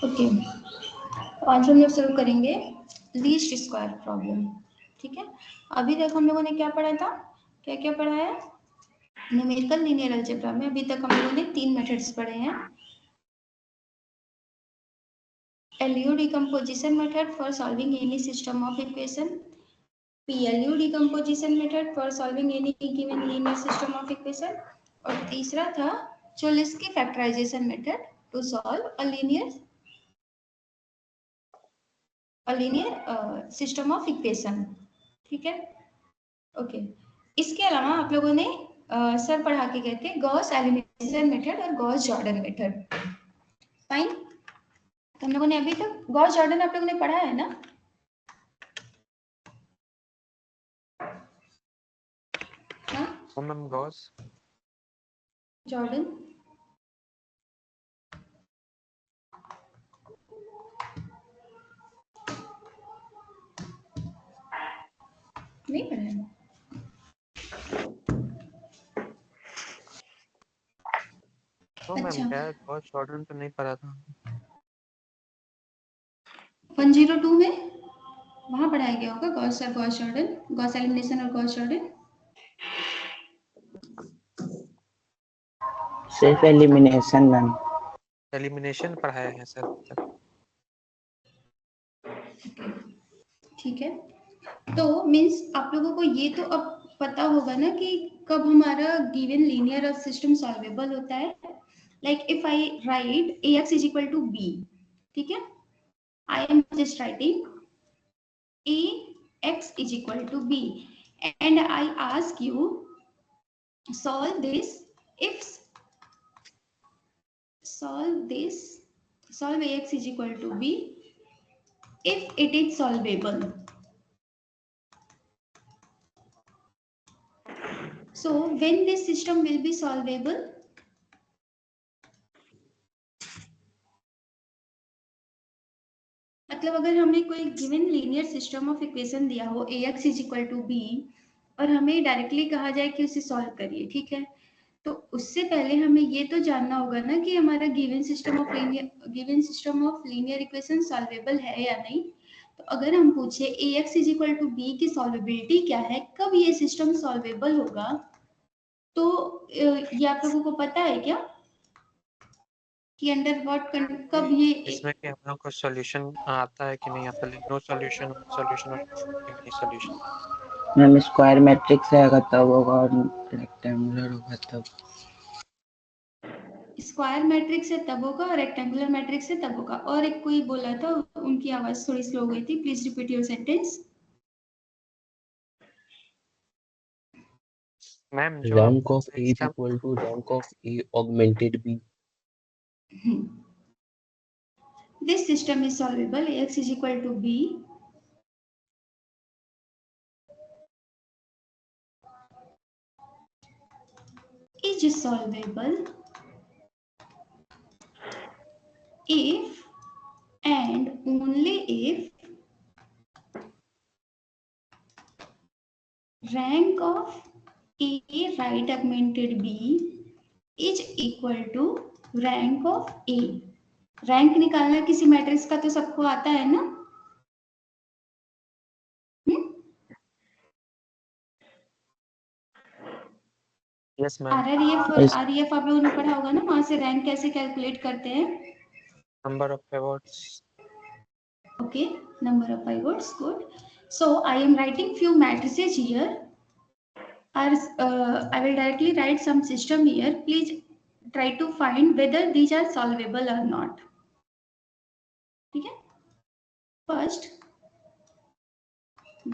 Okay, तो आज हम लोग शुरू करेंगे लीस्ट स्क्वायर प्रॉब्लम। ठीक है, अभी तक हम लोगों ने क्या पढ़ा था, क्या क्या पढ़ा है? न्यूमेरिकल लीनियर अलजेब्रा में अभी तक हम लोगों ने 3 मेथड्स पढ़े हैं। LU decomposition method for solving any system of equation, PLU decomposition method for solving any given linear system of equation, और तीसरा था Cholesky factorization method to solve a linear system of equation. ठीक है, okay. इसके अलावा आप लोगों ने सर पढ़ा के गए थे गॉस एलिमिनेशन मेथड और गॉस जॉर्डन मेथड। फाइन, तो हम लोगों ने अभी तक गॉस जॉर्डन आप लोगों ने पढ़ा है ना? हाँ मैम, गॉस जॉर्डन नहीं पढ़ा है? मैम, अच्छा, क्या गॉस जॉर्डन तो नहीं पढ़ा था। 102 में वहां पढ़ाया गया होगा गॉस और गॉस जॉर्डन, गॉस एलिमिनेशन और गॉस जॉर्डन। सिर्फ एलिमिनेशन मैम। एलिमिनेशन पढ़ाया है सर तक। ठीक है, तो मीन्स आप लोगों को ये तो अब पता होगा ना कि कब हमारा गिवन लीनियर सिस्टम सॉल्वेबल होता है। Like if I write ax is equal to B, ठीक है, I am just writing ax is equal to b and I ask you solve this, if solve ax is equal to b if it is solvable. So when this system will be solvable? मतलब अगर हमें कोई given linear system of equation दिया हो ax is equal to B और हमें directly कहा जाए कि उसे सॉल्व करिए, ठीक है, तो उससे पहले हमें ये तो जानना होगा ना कि हमारा given system of linear equation solvable है या नहीं। तो अगर हम पूछे ax is equal to B की सॉल्वेबिलिटी क्या है, कब ये सिस्टम सॉल्वेबल होगा, तो ये आप लोगों को पता है क्या कि अंडर व्हाट कब ये इसमें कि हम लोग को सॉल्यूशन आता है कि नहीं आता है। नो सॉल्यूशन और नहीं सॉल्यूशन। मैम स्क्वायर मैट्रिक्स आएगा तब होगा और रेक्टेंगुलर होगा तब। स्क्वायर मैट्रिक्स है तब होगा और रेक्टेंगुलर मैट्रिक्स है तब होगा। और एक कोई बोला था, उनकी आवाज थोड़ी स्लो हो गई थी, please repeat your sentence. Ma'am, rank of A is equal to rank of A augmented B. This system is solvable. Ax is equal to b is solvable if and only if rank of A right augmented b is equal to rank of A। Rank निकालना किसी matrix का तो सबको आता है ना? Yes ma'am. RF आप लोगों ने पढ़ा होगा ना, वहां से रैंक कैसे कैलकुलेट करते हैं? Number of pivots. Okay, number of pivots, good. So I am writing few matrices here. I will directly write some system here. Please try to find whether these are solvable or not. ठीक है, first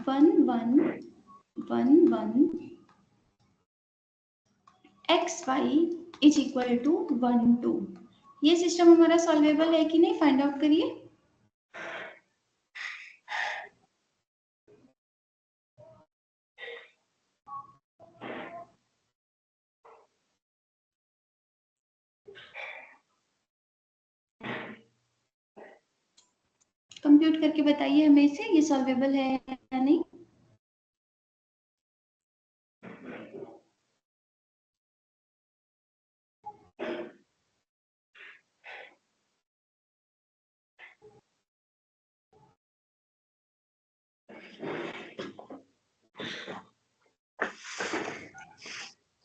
1 1 1 1 xy is equal to 1 2। ये system हमारा solvable है कि नहीं, find out करिए। Compute करके बताइए हमें इसे, ये सॉल्वेबल है या नहीं।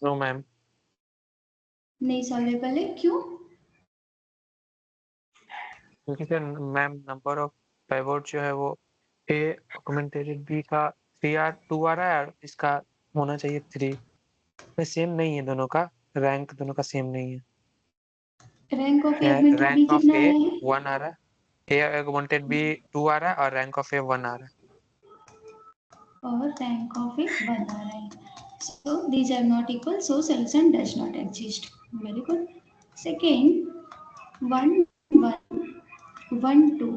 नो मैम, नहीं सॉल्वेबल है, क्यों? क्योंकि फिर मैम नंबर ऑफ पाइवट जो है वो ए ऑगमेंटेड बी का 2 आ रहा है और इसका होना चाहिए 3, सेम नहीं है दोनों का, रैंक दोनों का सेम नहीं है। Rank of A augmented B rank of कितना ए आया है? 1 आ रहा है, ए ऑगमेंटेड बी 2 आ रहा है और रैंक ऑफ ए 1 आ रहा है। और रैंक ऑफ ए 1 आ रहा है। So these are not equal, so solution does not exist. Very good. Second, 1 1 1 2,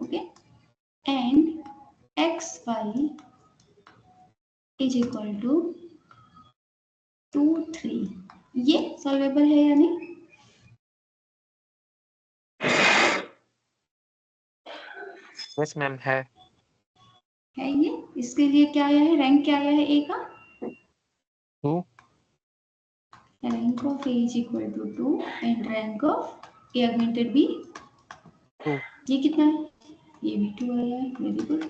okay, and xy is equal to 2 3, ये सॉल्वेबल है या नहीं? यस मैम है ये इसके लिए क्या आया है, रैंक क्या आया है ए का? 2, rank of A is equal to 2 and rank of A augmented B 2। ये कितना है? ये भी 2 आया है। Very good.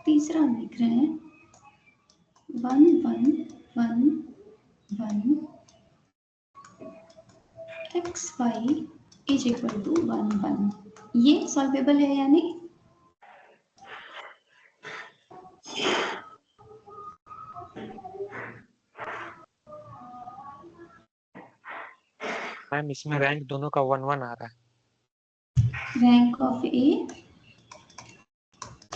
तीसरा हम लिख रहे हैं 1 1 1 1 xy इज इक्वल टू 1 1, ये सॉल्वेबल है या नहीं? मैम इसमें रैंक दोनों का 1 1 आ रहा है। Rank of A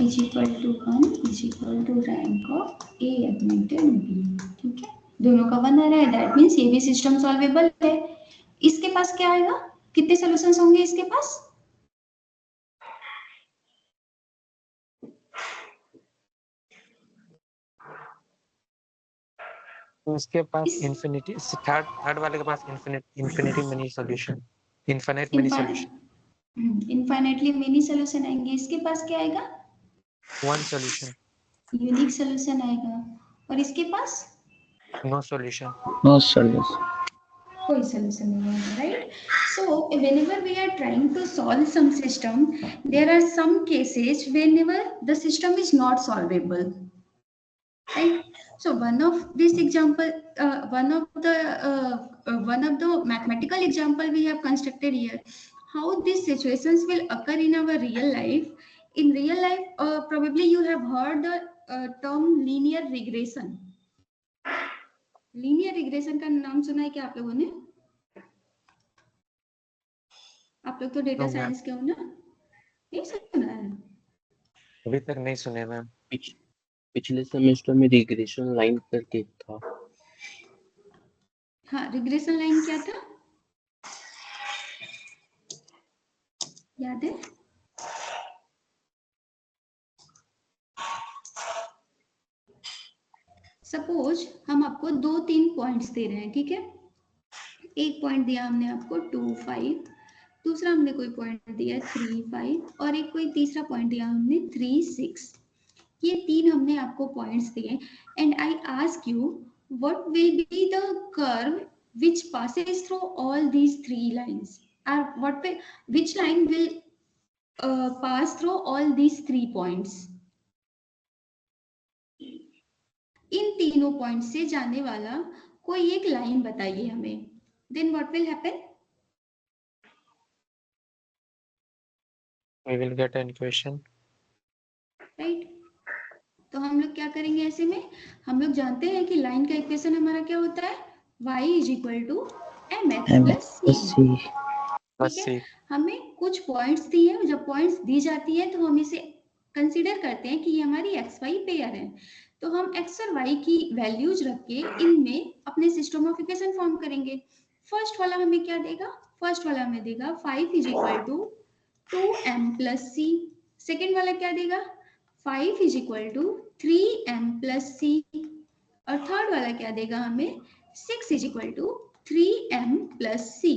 is equal to 1 is equal to rank of A augmented B, ठीक है, दोनों का 1 आ रहा है, दैट मींस ये भी सिस्टम सॉल्वेबल है। इसके पास क्या आएगा, कितने सॉल्यूशंस होंगे इसके पास? इसके पास इंफिनिटी, थर्ड वाले के पास infinity many solution, infinite many solution, infinitely many solution आएंगे। इसके पास क्या आएगा? 1 सॉल्यूशन, यूनिक सॉल्यूशन आएगा। और इसके पास नो सॉल्यूशन। No solution. कोई सॉल्यूशन नहीं आएगा, right? So whenever we are trying to solve some system, there are some cases whenever the system is not solvable, right? So one of this example, one of the mathematical example we have constructed here, how these situations will occur in our real life. In real life, probably you have heard the term linear regression. Linear regression का नाम सुना है क्या आप लोगों ने? आप लोग तो डेटा साइंस के हो ना, नहीं सुना है? अभी तक नहीं सुने मैम। पिछले सेमेस्टर में रिग्रेशन लाइन करके था। हाँ, रिग्रेशन लाइन क्या था, याद है? सपोज हम आपको 2-3 पॉइंट्स दे रहे हैं, ठीक है, एक पॉइंट दिया हमने आपको 2 5, दूसरा हमने कोई पॉइंट दिया 3 5 और एक कोई तीसरा पॉइंट दिया हमने 3 6, ये 3 हमने आपको पॉइंट्स दिए and I ask you what will be the curve which passes through all these 3 lines, or which line will pass through all these 3 points? इन तीनों पॉइंट से जाने वाला कोई एक लाइन बताइए हमें, then what will happen? We will get an equation, राइट? तो हम लोग क्या करेंगे ऐसे में, हम लोग जानते हैं कि लाइन का इक्वेशन हमारा क्या होता है, y is equal to mx plus c, ठीक है? हमें कुछ पॉइंट्स दिए हैं, जब पॉइंट्स दी जाती है तो हम इसे कंसीडर करते हैं कि ये हमारी एक्स वाई पेयर है, तो हम एक्स और वाई की वैल्यूज रख के इनमें अपने सिस्टम ऑफ इक्वेशन फॉर्म करेंगे। फर्स्ट वाला हमें क्या देगा, फर्स्ट वाला हमें देगा 5 is equal to 2m plus c, second वाला क्या देगा 5 is equal to 3m plus c, और थर्ड वाला क्या देगा हमें 6 is equal to 3m plus c.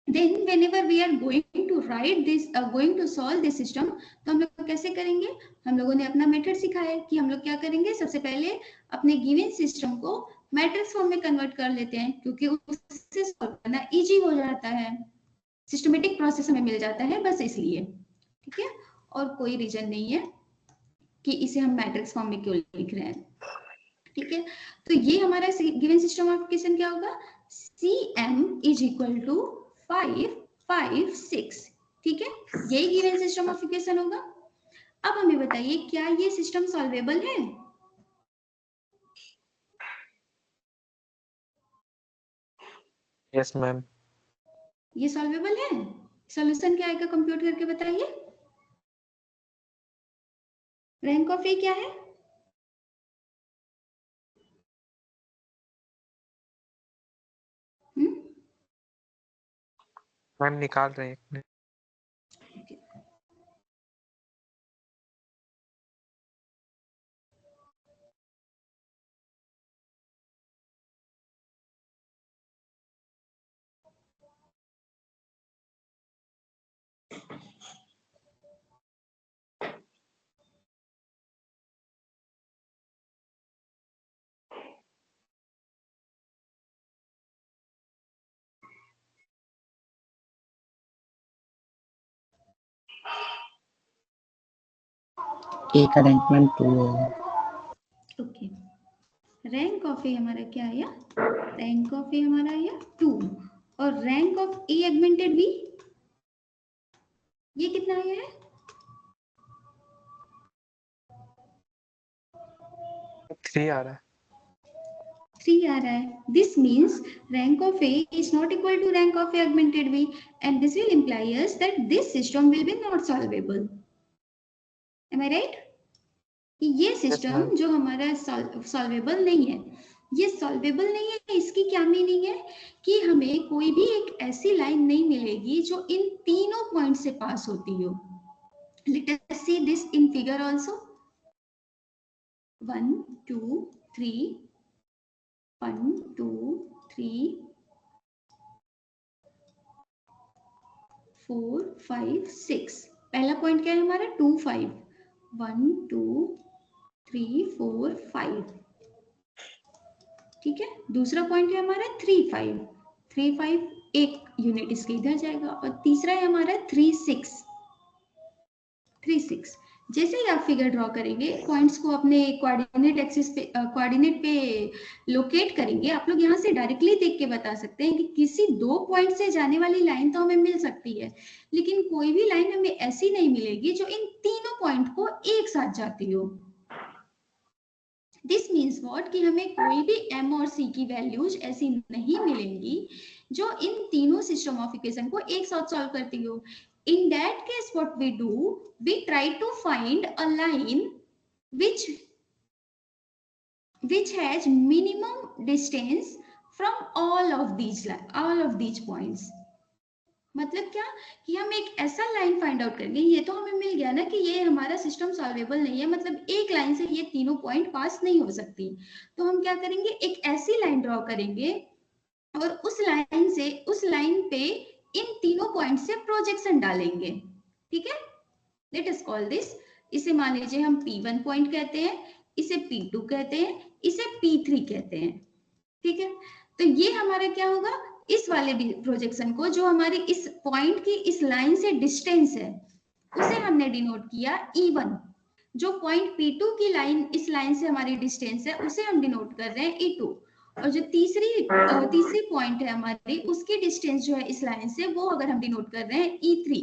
Then whenever we are going to write this, going to solve this system, तो हम लोग कैसे करेंगे, हम लोगों ने अपना मेथड सिखाया है कि हम लोग क्या करेंगे, सबसे पहले अपने गिवन सिस्टम को मैट्रिक्स फॉर्म में कन्वर्ट कर लेते हैं, क्योंकि उससे सॉल्व करना इजी हो जाता है, सिस्टमेटिक प्रोसेस हमें मिल जाता है, बस इसलिए, ठीक है? और कोई रीजन नहीं है कि इसे हम मैट्रिक्स फॉर्म में क्यों लिख रहे हैं। ठीक है, तो ये हमारा गिवन सिस्टम ऑफ इक्वेशन क्या होगा, CM इज इक्वल टू 5 5 6। ठीक है, यही गिवन सिस्टम ऑफ इक्वेशन होगा। अब हमें बताइए क्या ये सिस्टम सॉल्वेबल है? Yes ma'am. ये सॉल्वेबल है? सॉल्यूशन क्या आएगा कंप्यूट करके बताइए। रैंक ऑफ ए क्या है? मैम निकाल रहे हैं। ए का रैंक मैम 2 है। ओके, रैंक ऑफ ए हमारा क्या आया, रैंक ऑफ ए हमारा आया 2 और रैंक ऑफ ए एगमेंटेड बी ये कितना आया है? 3 आ रहा है। 3 आ रहा है। This means rank of A is not equal to rank of A augmented B and this will imply us that this system will be not solvable. Am I right? कि ये सिस्टम जो हमारा सॉल्वेबल नहीं है, ये solvable नहीं है, इसकी क्या मीनिंग है कि हमें कोई भी एक ऐसी लाइन नहीं मिलेगी जो इन तीनों पॉइंट से पास होती हो। Let us see this in figure also. 1 2 3 1 2 3 4 5 6। पहला पॉइंट क्या है हमारा 2 5 1 2 3 4 5। ठीक है, दूसरा पॉइंट है हमारा 3 5 3 5 एक यूनिट इसके इधर जाएगा और तीसरा है हमारा 3 6 3 6। जैसे ही आप फिगर ड्रॉ करेंगे, पॉइंट्स को अपने कोऑर्डिनेट एक्सिस पे कोऑर्डिनेट पे लोकेट करेंगे, आप लोग यहाँ से डायरेक्टली देख के बता सकते हैं कि किसी दो पॉइंट से जाने वाली लाइन तो हमें मिल सकती है, लेकिन कोई भी लाइन हमें ऐसी नहीं मिलेगी जो इन तीनों पॉइंट को एक साथ जाती हो। दिस मीन्स व्हाट कि हमें कोई भी m और c की वैल्यूज ऐसी नहीं मिलेंगी जो इन तीनों सिस्टम ऑफ इक्वेशन को एक साथ सॉल्व करती हो। In that case, what we do, we try to find a line which has minimum distance from all of these points. मतलब क्या कि हम एक ऐसा लाइन फाइंड आउट करेंगे, ये तो हमें मिल गया ना कि ये हमारा सिस्टम सॉल्वेबल नहीं है, मतलब एक लाइन से ये तीनों पॉइंट पास नहीं हो सकती, तो हम क्या करेंगे, एक ऐसी लाइन ड्रॉ करेंगे और उस लाइन पे इन तीनों पॉइंट से प्रोजेक्शन डालेंगे। ठीक है, लेट अस कॉल दिस, इसे मान लीजिए हम P1 पॉइंट कहते हैं, इसे P2 कहते हैं, इसे P3 कहते हैं। ठीक है, तो ये हमारा क्या होगा, इस वाले प्रोजेक्शन को जो हमारी इस पॉइंट की इस लाइन से डिस्टेंस है उसे हमने डिनोट किया E1। जो पॉइंट P2 की लाइन इस लाइन से हमारी डिस्टेंस है उसे हम डिनोट कर रहे हैं E2, और जो तीसरी पॉइंट है हमारी उसकी डिस्टेंस जो है इस लाइन से वो अगर हम डिनोट कर रहे हैं E3।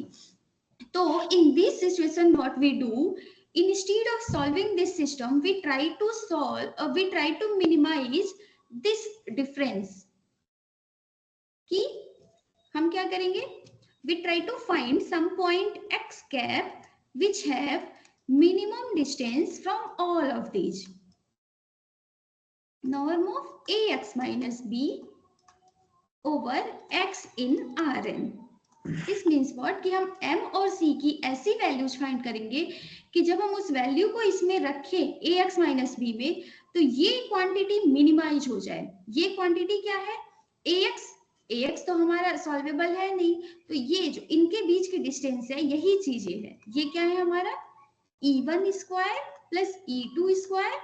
तो in this situation what we do, instead of solving this system we try to minimize this difference। कि हम क्या करेंगे, we try to find some point x cap which have minimum distance from all of these। Norm of ax minus b over x in Rn। This means what कि हम m और c की ऐसी values find करेंगे कि जब हम उस वैल्यू को इसमें रखें ax माइनस b में तो ये क्वांटिटी मिनिमाइज हो जाए। ये क्वांटिटी क्या है, ax तो हमारा सॉल्वेबल है नहीं, तो ये जो इनके बीच की डिस्टेंस है यही चीजें है, ये क्या है हमारा e1 square plus e2 square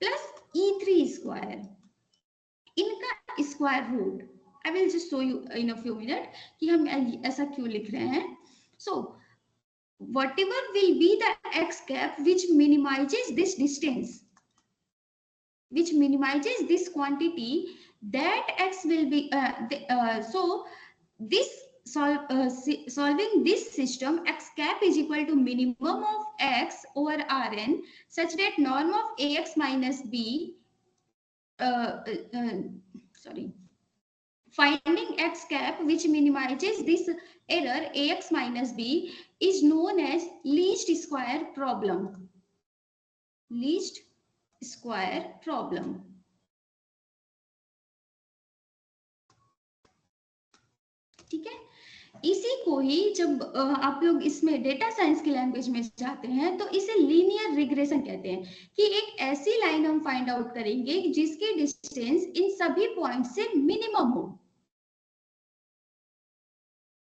plus e3 square, इनका square root. I will just show you in a few minutes कि हम ऐसा क्यों लिख रहे हैं। So whatever will be the x cap which minimizes this distance, which minimizes this quantity, that x will be so this solving this system, x cap is equal to minimum of x over Rn such that norm of ax minus b sorry, finding x cap which minimizes this error ax minus b is known as least square problem. Least square problem. ठीक है, इसी को ही जब आप लोग इसमें data science की language में जाते हैं तो इसे लीनियर रिग्रेशन कहते हैं कि एक ऐसी लाइन हम फाइंड आउट करेंगे जिसकी डिस्टेंस इन सभी पॉइंट से मिनिमम हो,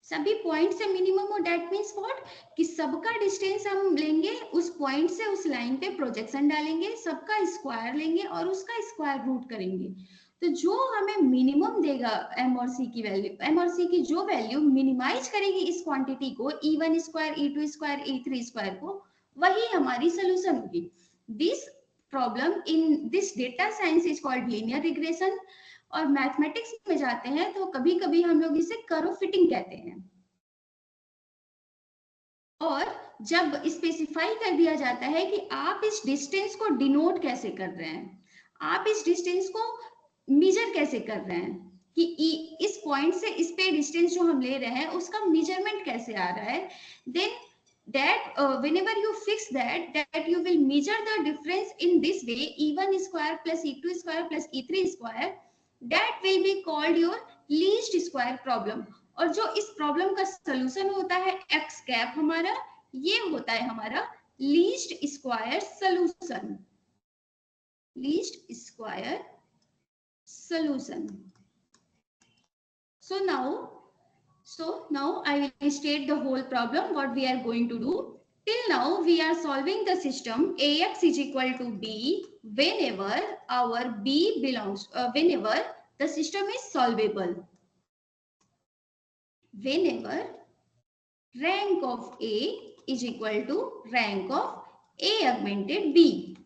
सभी पॉइंट से मिनिमम हो। डेट मीन्स व्हाट, कि सबका डिस्टेंस हम लेंगे, उस पॉइंट से उस लाइन पे प्रोजेक्शन डालेंगे, सबका स्क्वायर लेंगे और उसका स्क्वायर रूट करेंगे। तो जो हमें मिनिमम देगा एम और सी की वैल्यू, एम और सी की जो वैल्यू मिनिमाइज करेगी इस क्वांटिटी को, E1 square, E2 square, E3 square को, वही हमारी सोल्यूशन होगी। This problem in this data science is called linear regression. और मैथमेटिक्स में जाते हैं तो कभी कभी हम लोग इसे कर्व फिटिंग कहते हैं। और जब स्पेसिफाई कर दिया जाता है कि आप इस डिस्टेंस को डिनोट कैसे कर रहे हैं, आप इस डिस्टेंस को मेजर कैसे कर रहे हैं, कि इस पॉइंट से इस पे डिस्टेंस जो हम ले रहे हैं उसका मेजरमेंट कैसे आ रहा है, then that whenever you fix that you will measure the difference in this way, E1 square plus E2 square plus E3 square, that will be called your least square problem। और जो इस problem का solution होता है x cap हमारा, ये होता है हमारा least square solution. Least square solution। So now I will state the whole problem what we are going to do। Till now we are solving the system ax is equal to b whenever our b belongs whenever the system is solvable, whenever rank of a is equal to rank of a augmented b।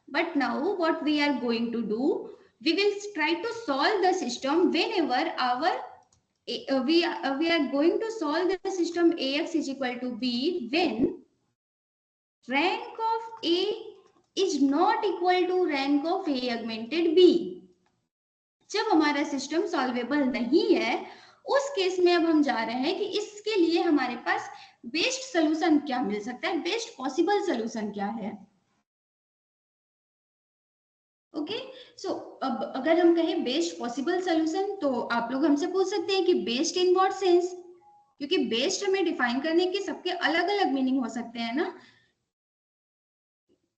But now what we are going to do, we will try to solve the system whenever our we are going to solve the system ax is equal to b when rank of a is not equal to rank of a augmented b। जब हमारा system solvable नहीं है उस case में अब हम जा रहे हैं कि इसके लिए हमारे पास बेस्ट सोल्यूशन क्या मिल सकता है, बेस्ट पॉसिबल सोल्यूशन क्या है। ओके, सो अब अगर हम कहें बेस्ट पॉसिबल सोल्यूशन तो आप लोग हमसे पूछ सकते हैं कि बेस्ट इन व्हाट सेंस, क्योंकि बेस्ट हमें डिफाइन करने के सबके अलग अलग मीनिंग हो सकते हैं ना।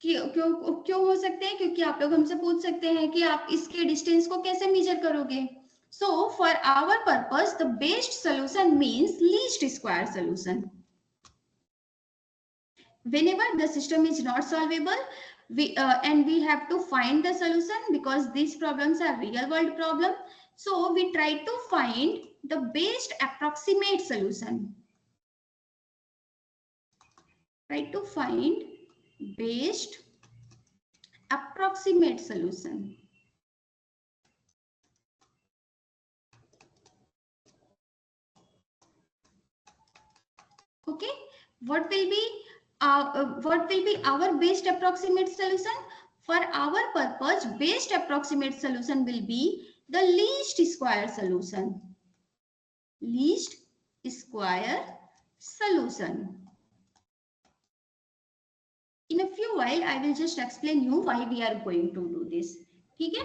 क्यों हो सकते हैं, क्योंकि आप लोग हमसे पूछ सकते हैं कि आप इसके डिस्टेंस को कैसे मेजर करोगे। So for our purpose the best solution means least square solution. Whenever the system is not solvable, and we have to find the solution because these problems are real world problem, so we try to find the best approximate solution, try to find best approximate solution। Okay, what will be our best approximate solution? For our purpose, best approximate solution will be the least square solution। Least square solution। In a few while, I will just explain you why we are going to do this। ठीक है,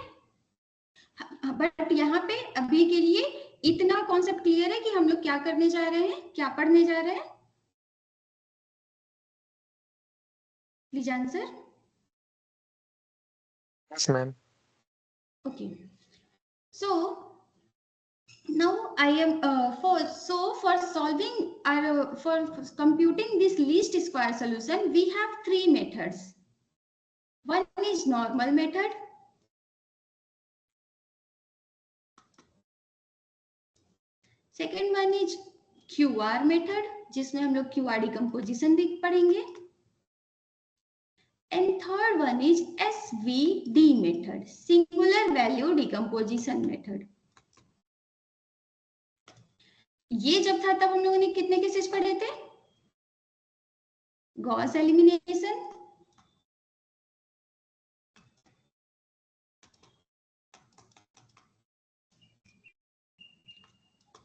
but यहाँ पे अभी के लिए इतना concept clear है कि हम लोग क्या करने जा रहे हैं, क्या पढ़ने जा रहे हैं। Please answer. Yes, ma'am. Okay, so now I am for solving or for computing this least square solution we have three methods। One is normal method, second one is QR method जिसमें हम लोग QR decomposition भी पढ़ेंगे, and third one is SVD method, singular value decomposition method. ये जब था तब हम लोगों ने कितने केसेस पढ़े थे? Gauss elimination,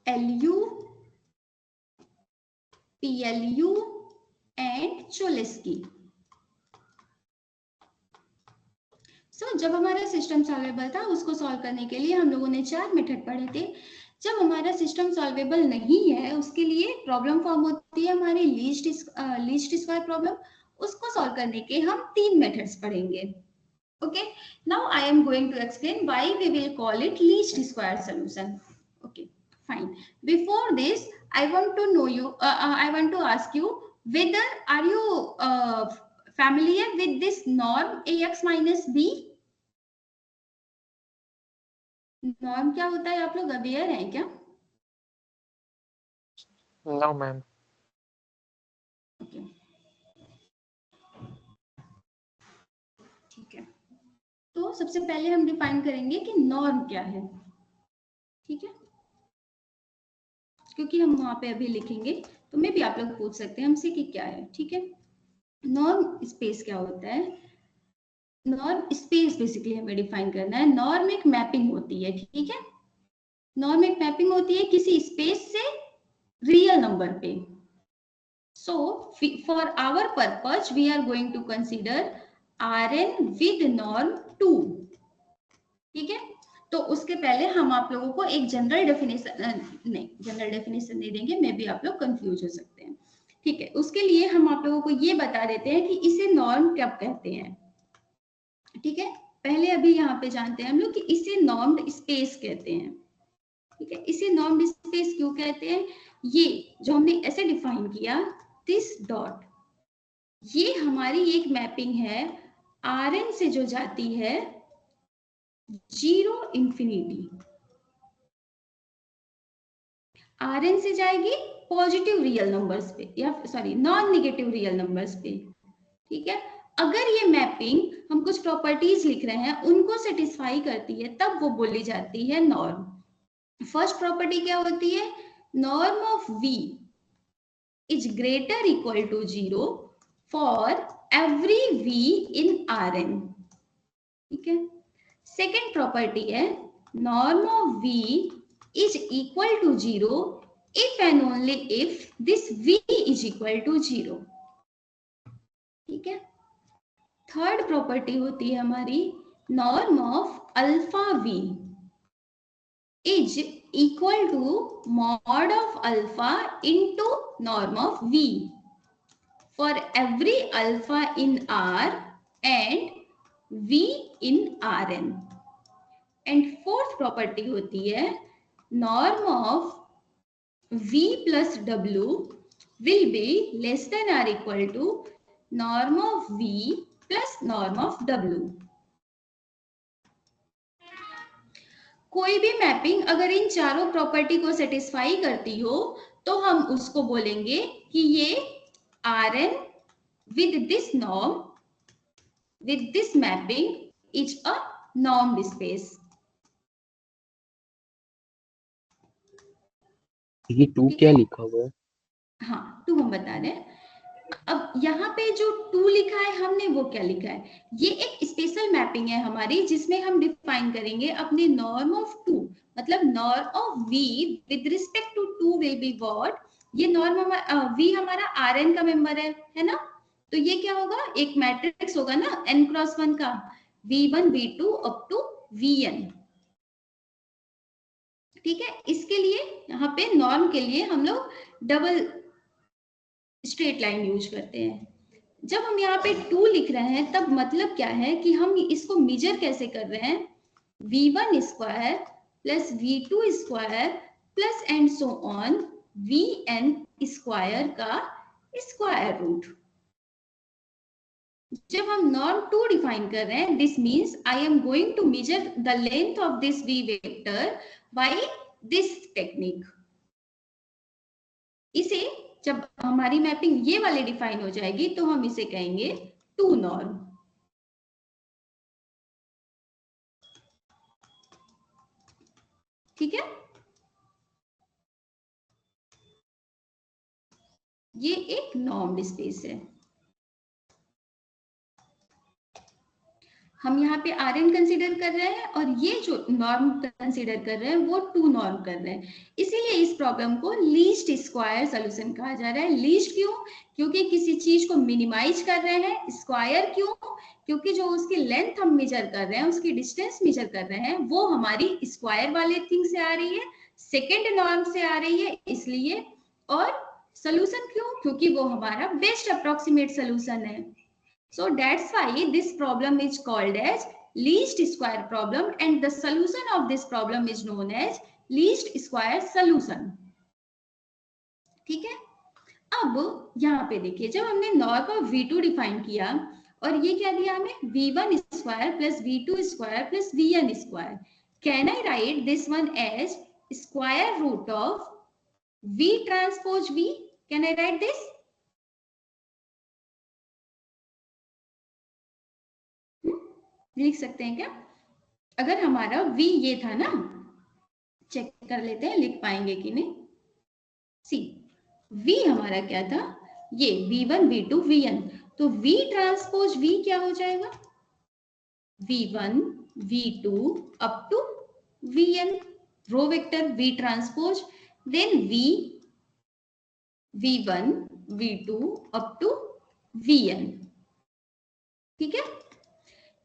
LU, PLU and Cholesky. So जब हमारा सिस्टम सॉल्वेबल था उसको सॉल्व करने के लिए हम लोगों ने 4 मेथड पढ़े थे. जब हमारा सिस्टम सॉल्वेबल नहीं है उसके लिए प्रॉब्लम फॉर्म होती है हमारी लीस्ट स्क्वायर प्रॉब्लम. उसको सॉल्व करने के हम 3 मेथड्स पढ़ेंगे. Okay, now I am going to explain why we will call it least square solution. Okay, fine. Before this, I want to know you. I want to ask you whether are you familiar with this norm ax minus b? Norm क्या होता है, आप लोग aware हैं क्या? No ma'am. Okay, ठीक है. तो सबसे पहले हम डिफाइन करेंगे कि नॉर्म क्या है. ठीक है, क्योंकि हम वहां पे अभी लिखेंगे तो मे भी आप लोग पूछ सकते हैं हमसे कि क्या है. ठीक है, नॉर्म स्पेस क्या होता है? नॉर्म स्पेस बेसिकली हमें डिफाइन करना है. नॉर्म एक मैपिंग होती है. ठीक है, नॉर्म एक मैपिंग होती है किसी स्पेस से रियल नंबर पे. So for our purpose we are going to consider Rn with norm 2. ठीक है, तो उसके पहले हम आप लोगों को एक जनरल डेफिनेशन नहीं देंगे, मे बी आप लोग कंफ्यूज हो सकते हैं. ठीक है, उसके लिए हम आप लोगों को ये बता देते हैं कि इसे नॉर्म कब कहते हैं. ठीक है, पहले अभी यहाँ पे जानते हैं हम लोग कि इसे नॉर्म्ड स्पेस कहते हैं. ठीक है, इसे नॉर्म्ड स्पेस क्यों कहते हैं? ये जो हमने ऐसे डिफाइन किया, दिस डॉट, ये हमारी एक मैपिंग है Rn से जो जाती है 0 इंफिनिटी. Rn से जाएगी पॉजिटिव रियल नंबर्स पे या sorry non negative real numbers पे. ठीक है, अगर ये मैपिंग हम कुछ प्रॉपर्टीज लिख रहे हैं उनको सेटिस्फाई करती है तब वो बोली जाती है नॉर्म. फर्स्ट प्रॉपर्टी क्या होती है? Norm of V is greater equal to 0 for every V in Rn. ठीक है, सेकेंड प्रॉपर्टी है norm of V is equal to 0 if and only if this V is equal to 0. ठीक है, third property होती है हमारी norm of alpha V is equal to mod of alpha into norm of V for every alpha in R and V in Rn. And fourth property होती है norm of V plus W will be less than or equal to norm of V plus norm of W. कोई भी mapping अगर इन चारों property को satisfy करती हो तो हम उसको बोलेंगे कि ये Rn with this norm with this mapping is a normed space. ये 2 क्या लिखा हुआ है? हाँ, 2 हम बता रहे हैं. अब यहाँ पे जो 2 लिखा है हमने वो क्या लिखा है? ये एक स्पेशल मैपिंग है हमारी जिसमें हम डिफाइन करेंगे अपने नॉर्म ऑफ 2, मतलब norm of V with respect to 2 will be what? ये नॉर्म V हमारा Rn का मेंबर है ना? तो ये क्या होगा? एक मैट्रिक्स होगा ना n क्रॉस 1 का, V1 V2 up to Vn. ठीक है, इसके लिए यहाँ पे नॉर्म के लिए हम लोग डबल स्ट्रेट लाइन यूज करते हैं. जब हम यहाँ पे 2 लिख रहे हैं तब मतलब क्या है कि हम इसको मेजर कैसे कर रहे हैं? V1 square plus V2 square plus and so on Vn square का स्क्वायर रूट. जब हम नॉर्म 2 डिफाइन कर रहे हैं, this means I am going to measure the length of this V vector by this technique. इसे जब हमारी mapping ये वाली डिफाइन हो जाएगी तो हम इसे कहेंगे 2 नॉर्म. ठीक है, ये एक नॉर्म्ड स्पेस है। हम यहाँ पे Rn कंसीडर कर रहे हैं और ये जो नॉर्म कंसीडर कर रहे हैं वो 2 नॉर्म कर रहे हैं, इसीलिए इस प्रॉब्लम को लीस्ट स्क्वायर सॉल्यूशन कहा जा रहा है। लीस्ट क्यों? क्योंकि किसी चीज को मिनिमाइज कर रहे हैं। स्क्वायर क्यों? क्योंकि जो उसकी लेंथ हम मेजर कर रहे हैं, उसकी डिस्टेंस मेजर कर रहे हैं, वो हमारी स्क्वायर वाले थिंग से आ रही है, सेकेंड नॉर्म से आ रही है, इसलिए। और सोल्यूशन क्यों? क्योंकि वो हमारा बेस्ट अप्रोक्सीमेट सोल्यूशन है। So that's why this problem is called as least square problem, and the solution of this problem is known as least square solution. ठीक है, अब यहाँ पे देखिए, जब हमने नॉर्म ऑफ V2 डिफाइन किया और ये क्या दिया हमें, V1 square plus V2 square plus Vn square, can I write this one as square root of V transpose V? Can I write this? लिख सकते हैं क्या? अगर हमारा V ये था ना, चेक कर लेते हैं लिख पाएंगे कि नहीं। सी, V हमारा क्या था, ये V1 V2 Vn, तो V ट्रांसपोज V क्या हो जाएगा, V1 V2 up to Vn, row vector V transpose, then V1 V2 up to Vn। ठीक है,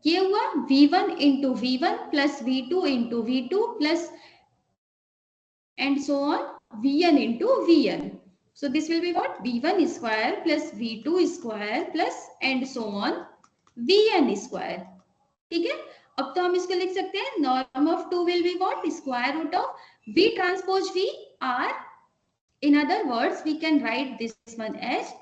ये हुआ V1 into V1 plus V2 into V2 plus and so on Vn into Vn. So this will be what? V1 square plus V2 square plus and so on Vn square. ठीक है, अब तो हम इसको लिख सकते हैं, norm of 2 will be what? Square root of V transpose V R. In other words, we can write this one as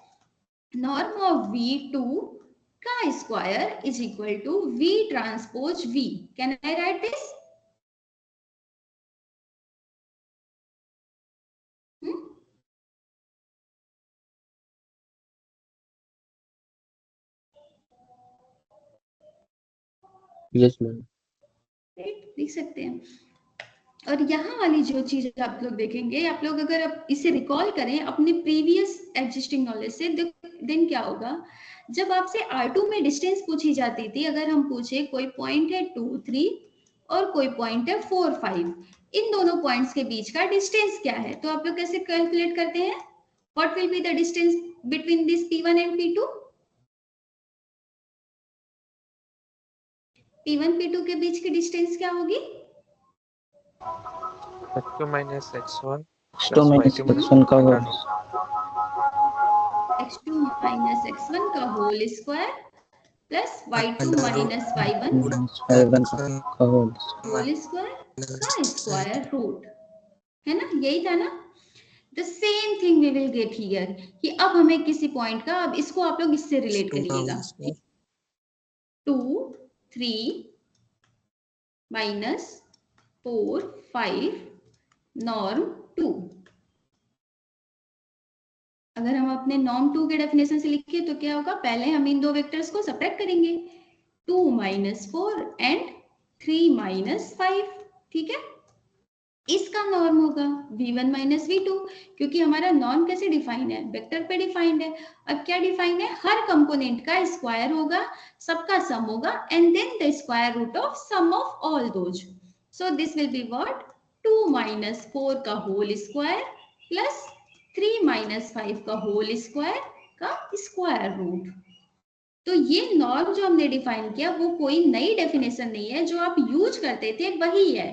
norm of V2 का square is equal to V transpose V. Can I write this? Yes, ma'am. लिख सकते हैं। और यहाँ वाली जो चीज आप लोग देखेंगे, आप लोग अगर आप इसे रिकॉल करें अपने प्रीवियस एग्जिस्टिंग नॉलेज से, देन क्या होगा, जब आपसे R2 में डिस्टेंस पूछी जाती थी, अगर हम पूछे कोई पॉइंट है 2 3 और कोई पॉइंट है 4 5, इन दोनों पॉइंट्स के बीच का डिस्टेंस क्या है, तो आप लोग कैसे कैलकुलेट करते हैं, what will be the distance between this P1 and P2? P1 P2 के बीच की डिस्टेंस क्या होगी? x2 minus x1 x2 minus y2 x1 का होल, x2 minus x1 का whole square plus y2 minus y1 का whole square का square root, है ना, यही था ना। The same thing we will get here, कि अब हमें किसी पॉइंट का, अब इसको आप लोग इससे रिलेट करिएगा, 2 3 minus 4 5 नॉर्म 2। अगर हम अपने नॉर्म 2 के डेफिनेशन से लिखे तो क्या होगा, पहले हम इन दो वेक्टर्स को सब्ट्रैक्ट करेंगे, 2 minus 4 एंड 3 minus 5। ठीक है, इसका नॉर्म होगा V1 minus V2, क्योंकि हमारा नॉर्म कैसे डिफाइन है, वेक्टर पे डिफाइंड है। अब क्या डिफाइंड है, हर कंपोनेंट का स्क्वायर होगा, सबका सम होगा, and then the square root of sum of all those. So this will be what, 2 minus 4 का होल स्क्वायर प्लस 3 minus 5 का होल स्क्वायर का स्क्वायर रूट। तो ये नॉर्म जो हमने डिफाइन किया वो कोई नई डेफिनेशन नहीं है, जो आप यूज करते थे वही है,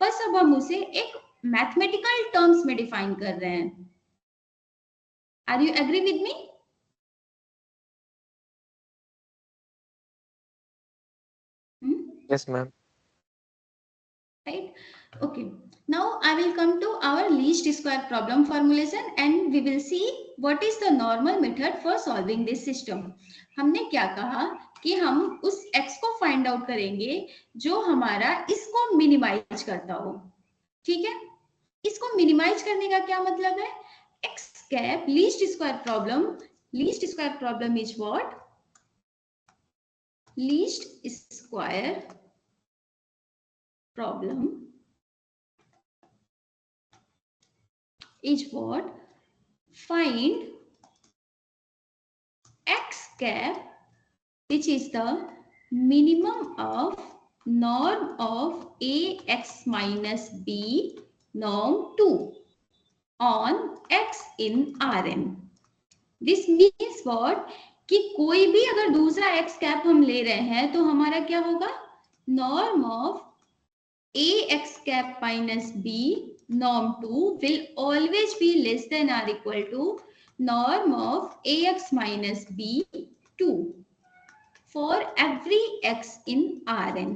बस अब हम उसे एक मैथमेटिकल टर्म्स में डिफाइन कर रहे हैं। Are you agree with me? Yes, ma'am. Right, okay, now I will come to our least square problem formulation and we will see what is the normal method for solving this system. हमने क्या कहा कि हम उस x को find out करेंगे जो हमारा इसको मिनिमाइज करता हो। ठीक है, इसको मिनिमाइज करने का क्या मतलब है, x cap least square problem, least square problem is what, least square problem is what, find x cap which is the minimum of norm of ax minus b norm 2 on x in Rn. This means what, कि कोई भी अगर दूसरा x cap हम ले रहे हैं तो हमारा क्या होगा, norm of ax cap minus b norm 2 will always be less than or equal to norm of ax minus b 2 for every x in Rn.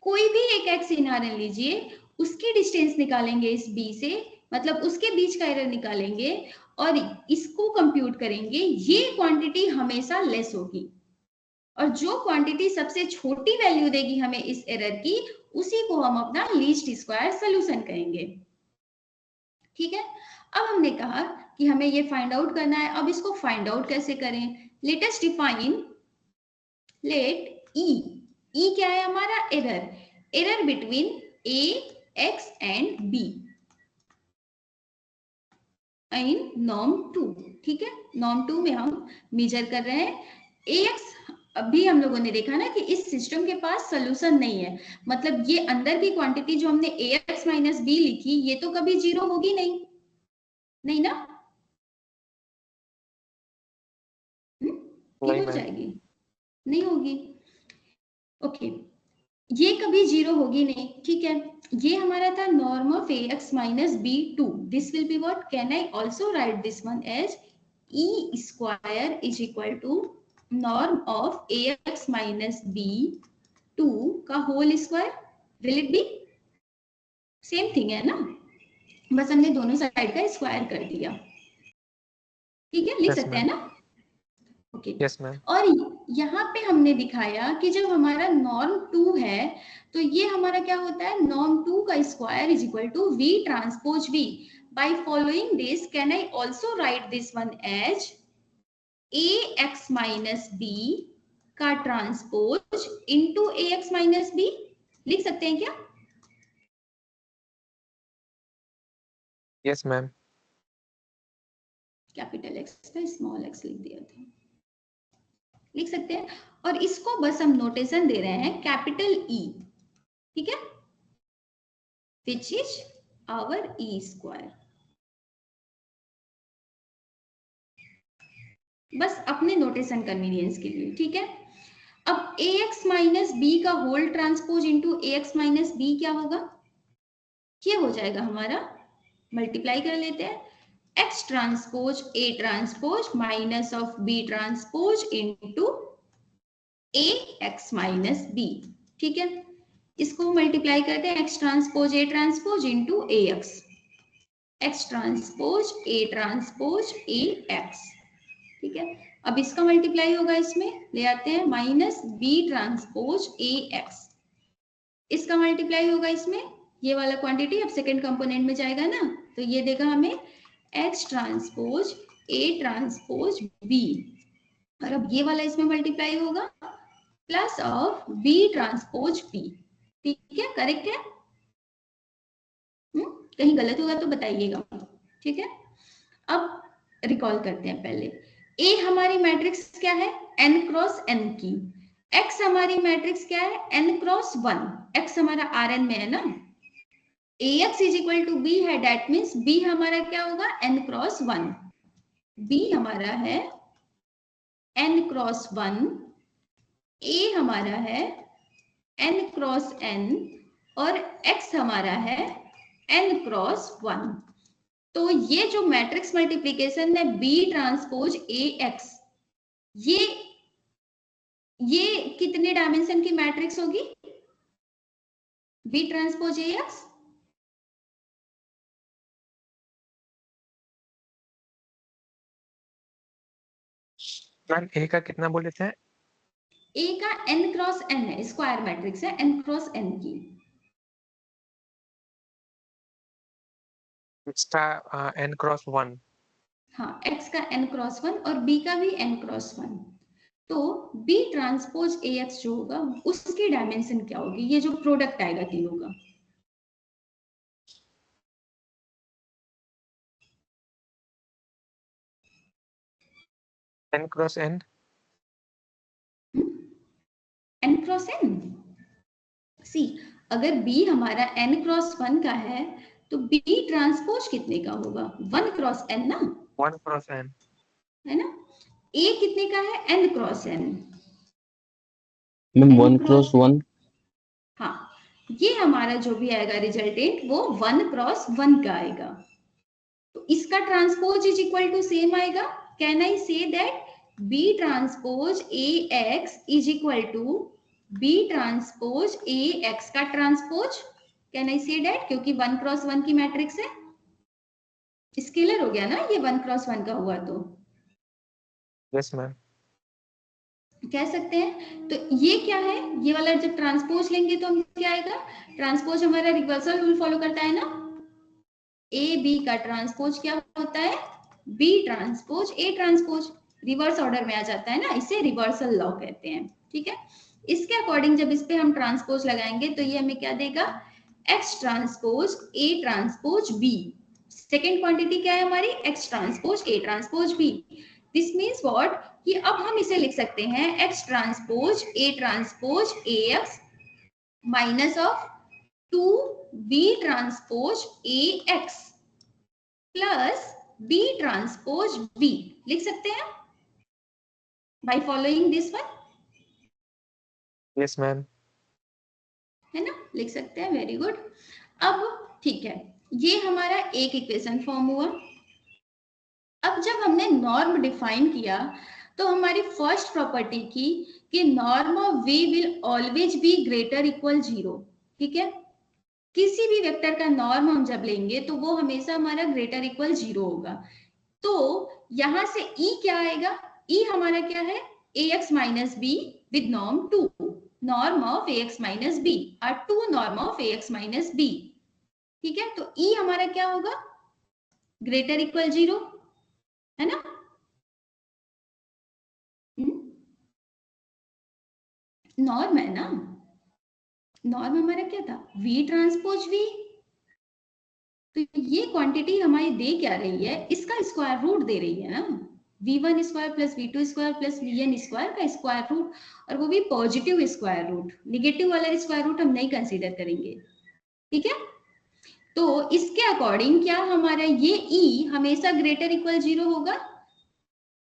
कोई भी एक x in Rn लीजिए, उसकी डिस्टेंस निकालेंगे इस b से, मतलब उसके बीच का एरर निकालेंगे और इसको कंप्यूट करेंगे, ये क्वांटिटी हमेशा लेस होगी और जो क्वांटिटी सबसे छोटी वैल्यू देगी हमें इस एरर की, उसी को हम अपना लीस्ट स्क्वायर सॉल्यूशन कहेंगे। ठीक है, अब हमने कहा कि हमें ये फाइंड आउट करना है। अब इसको फाइंड आउट कैसे करें, लेट अस डिफाइन, लेट ई क्या है हमारा, error between A x and be in norm 2। ठीक है, नॉर्म 2 में हम मेजर कर रहे हैं ax। अभी हम लोगों ने देखा ना कि इस सिस्टम के पास सोल्यूशन नहीं है, मतलब ये अंदर की क्वांटिटी जो हमने ax माइनस बी लिखी, ये तो कभी जीरो होगी नहीं, नहीं ना, ठीक हो जाएगी, नहीं होगी। ओके, ये कभी जीरो होगी नहीं। ठीक है, ये हमारा था norm of ax minus B 2। This will be what, can I also write this one as e square is equal to norm of ax minus B 2 का whole square. Will it be, same thing है ना, बस हमने दोनों side का square कर दिया। ठीक है, लिख सकते हैं ना। Okay, yes ma'am. और यहाँ पे हमने दिखाया कि जब हमारा नॉर्म 2 है तो ये हमारा क्या होता है, नॉर्म 2 का square is equal to v transpose v। By following this can I also write this one as ax minus b का transpose into ax minus b। लिख सकते हैं क्या? Yes ma'am. कैपिटल एक्स था, स्मॉल एक्स लिख दिया था, लिख सकते हैं। और इसको बस हम नोटेशन दे रहे हैं कैपिटल E। ठीक है, which is our E square. बस अपने नोटेशन कन्वीनियंस के लिए। ठीक है, अब ax माइनस बी का whole transpose into ax minus B क्या होगा, ये हो जाएगा हमारा, मल्टीप्लाई कर लेते हैं, x transpose a transpose minus of b transpose into ax minus b। ठीक है, इसको मल्टीप्लाई करते हैं, x transpose a transpose into ax, x transpose a transpose ax। ठीक है, अब इसका मल्टीप्लाई होगा, इसमें ले आते हैं माइनस b ट्रांसपोज ax, इसका मल्टीप्लाई होगा इसमें, ये वाला क्वांटिटी अब सेकंड कंपोनेंट में जाएगा ना, तो ये देगा हमें x transpose a transpose b, और अब ये वाला इसमें मल्टीप्लाई होगा plus of b transpose b। ठीक है, करेक्ट है? कहीं गलत होगा तो बताइएगा। ठीक है, अब रिकॉल करते हैं पहले, A हमारी मैट्रिक्स क्या है, n क्रॉस n की, x हमारी मैट्रिक्स क्या है, n क्रॉस 1, x हमारा Rn में है ना, ax is equal to b है, दैट मीन्स b हमारा क्या होगा, n क्रॉस 1, b हमारा है n क्रॉस 1, a हमारा है n क्रॉस n और x हमारा है n क्रॉस 1। तो ये जो मैट्रिक्स मल्टीप्लिकेशन है b ट्रांसपोज ax, ये कितने डायमेंशन की मैट्रिक्स होगी, b ट्रांसपोज ax? मैम ए का कितना बोले थे? a का n क्रॉस n है, स्क्वायर मैट्रिक्स है n क्रॉस n की। इसका n क्रॉस 1। हाँ, x का n क्रॉस 1 और b का भी n क्रॉस 1। तो b ट्रांसपोज ax जो होगा उसकी डायमेंशन क्या होगी, ये जो प्रोडक्ट आएगा तीनों का, n cross n n cross n। सी, अगर B हमारा n क्रॉस 1 का है तो B ट्रांसपोज कितने का होगा? 1 क्रॉस n ना, 1 क्रॉस n है ना। A कितने का है? n cross n। Ma'am n 1 cross, cross 1। हाँ, ये हमारा जो भी आएगा रिजल्टेंट वो 1 क्रॉस 1 का आएगा। तो इसका transpose is equal to same आएगा। Can I say that B transpose AX is equal to B transpose AX का transpose? Can I say that? क्योंकि 1 क्रॉस 1 की मैट्रिक्स है, स्केलर हो गया ना ये 1 क्रॉस 1 का हुआ तो। Yes ma'am. कह सकते हैं। तो ये क्या है? ये वाला जब ट्रांसपोज लेंगे तो हम क्या आएगा? ट्रांसपोज हमारा रिवर्सल रूल फॉलो करता है ना। ए बी का ट्रांसपोज क्या होता है? B transpose A transpose. Reverse order में आ जाता है ना, इसे रिवर्सल लॉ कहते हैं। ठीक है, इसके अकॉर्डिंग जब इस पे हम ट्रांसपोज लगाएंगे तो ये हमें क्या देगा? X transpose A transpose B. Second quantity क्या है हमारी? X transpose A transpose B. This means what? कि अब हम इसे लिख सकते हैं X transpose A X minus of 2b transpose A X plus b transpose b। लिख सकते हैं by following this one, yes ma'am. है ना, लिख सकते हैं। Very good. अब ठीक है, ये हमारा एक इक्वेशन फॉर्म हुआ। अब जब हमने नॉर्म डिफाइन किया तो हमारी फर्स्ट प्रॉपर्टी की कि norm of v will always be greater equal 0। ठीक है, किसी भी वेक्टर का नॉर्म हम जब लेंगे तो वो हमेशा हमारा ग्रेटर इक्वल 0 होगा। तो यहां से E क्या आएगा? E हमारा क्या है? ax minus B with norm 2, norm of ax minus B और 2 norm of ax minus B. ठीक है, तो E हमारा क्या होगा? ग्रेटर इक्वल 0, है ना। नॉर्म है ना, नॉर्म हमारा क्या था? v transpose v। तो ये क्वांटिटी हमारी दे क्या रही है? इसका स्क्वायर रूट दे रही है ना, v1 square plus v2 square plus vn square का स्क्वायर रूट, और वो भी पॉजिटिव स्क्वायर रूट। निगेटिव वाला स्क्वायर रूट हम नहीं कंसीडर करेंगे। ठीक है, तो इसके अकॉर्डिंग क्या हमारा ये e हमेशा ग्रेटर इक्वल 0 होगा।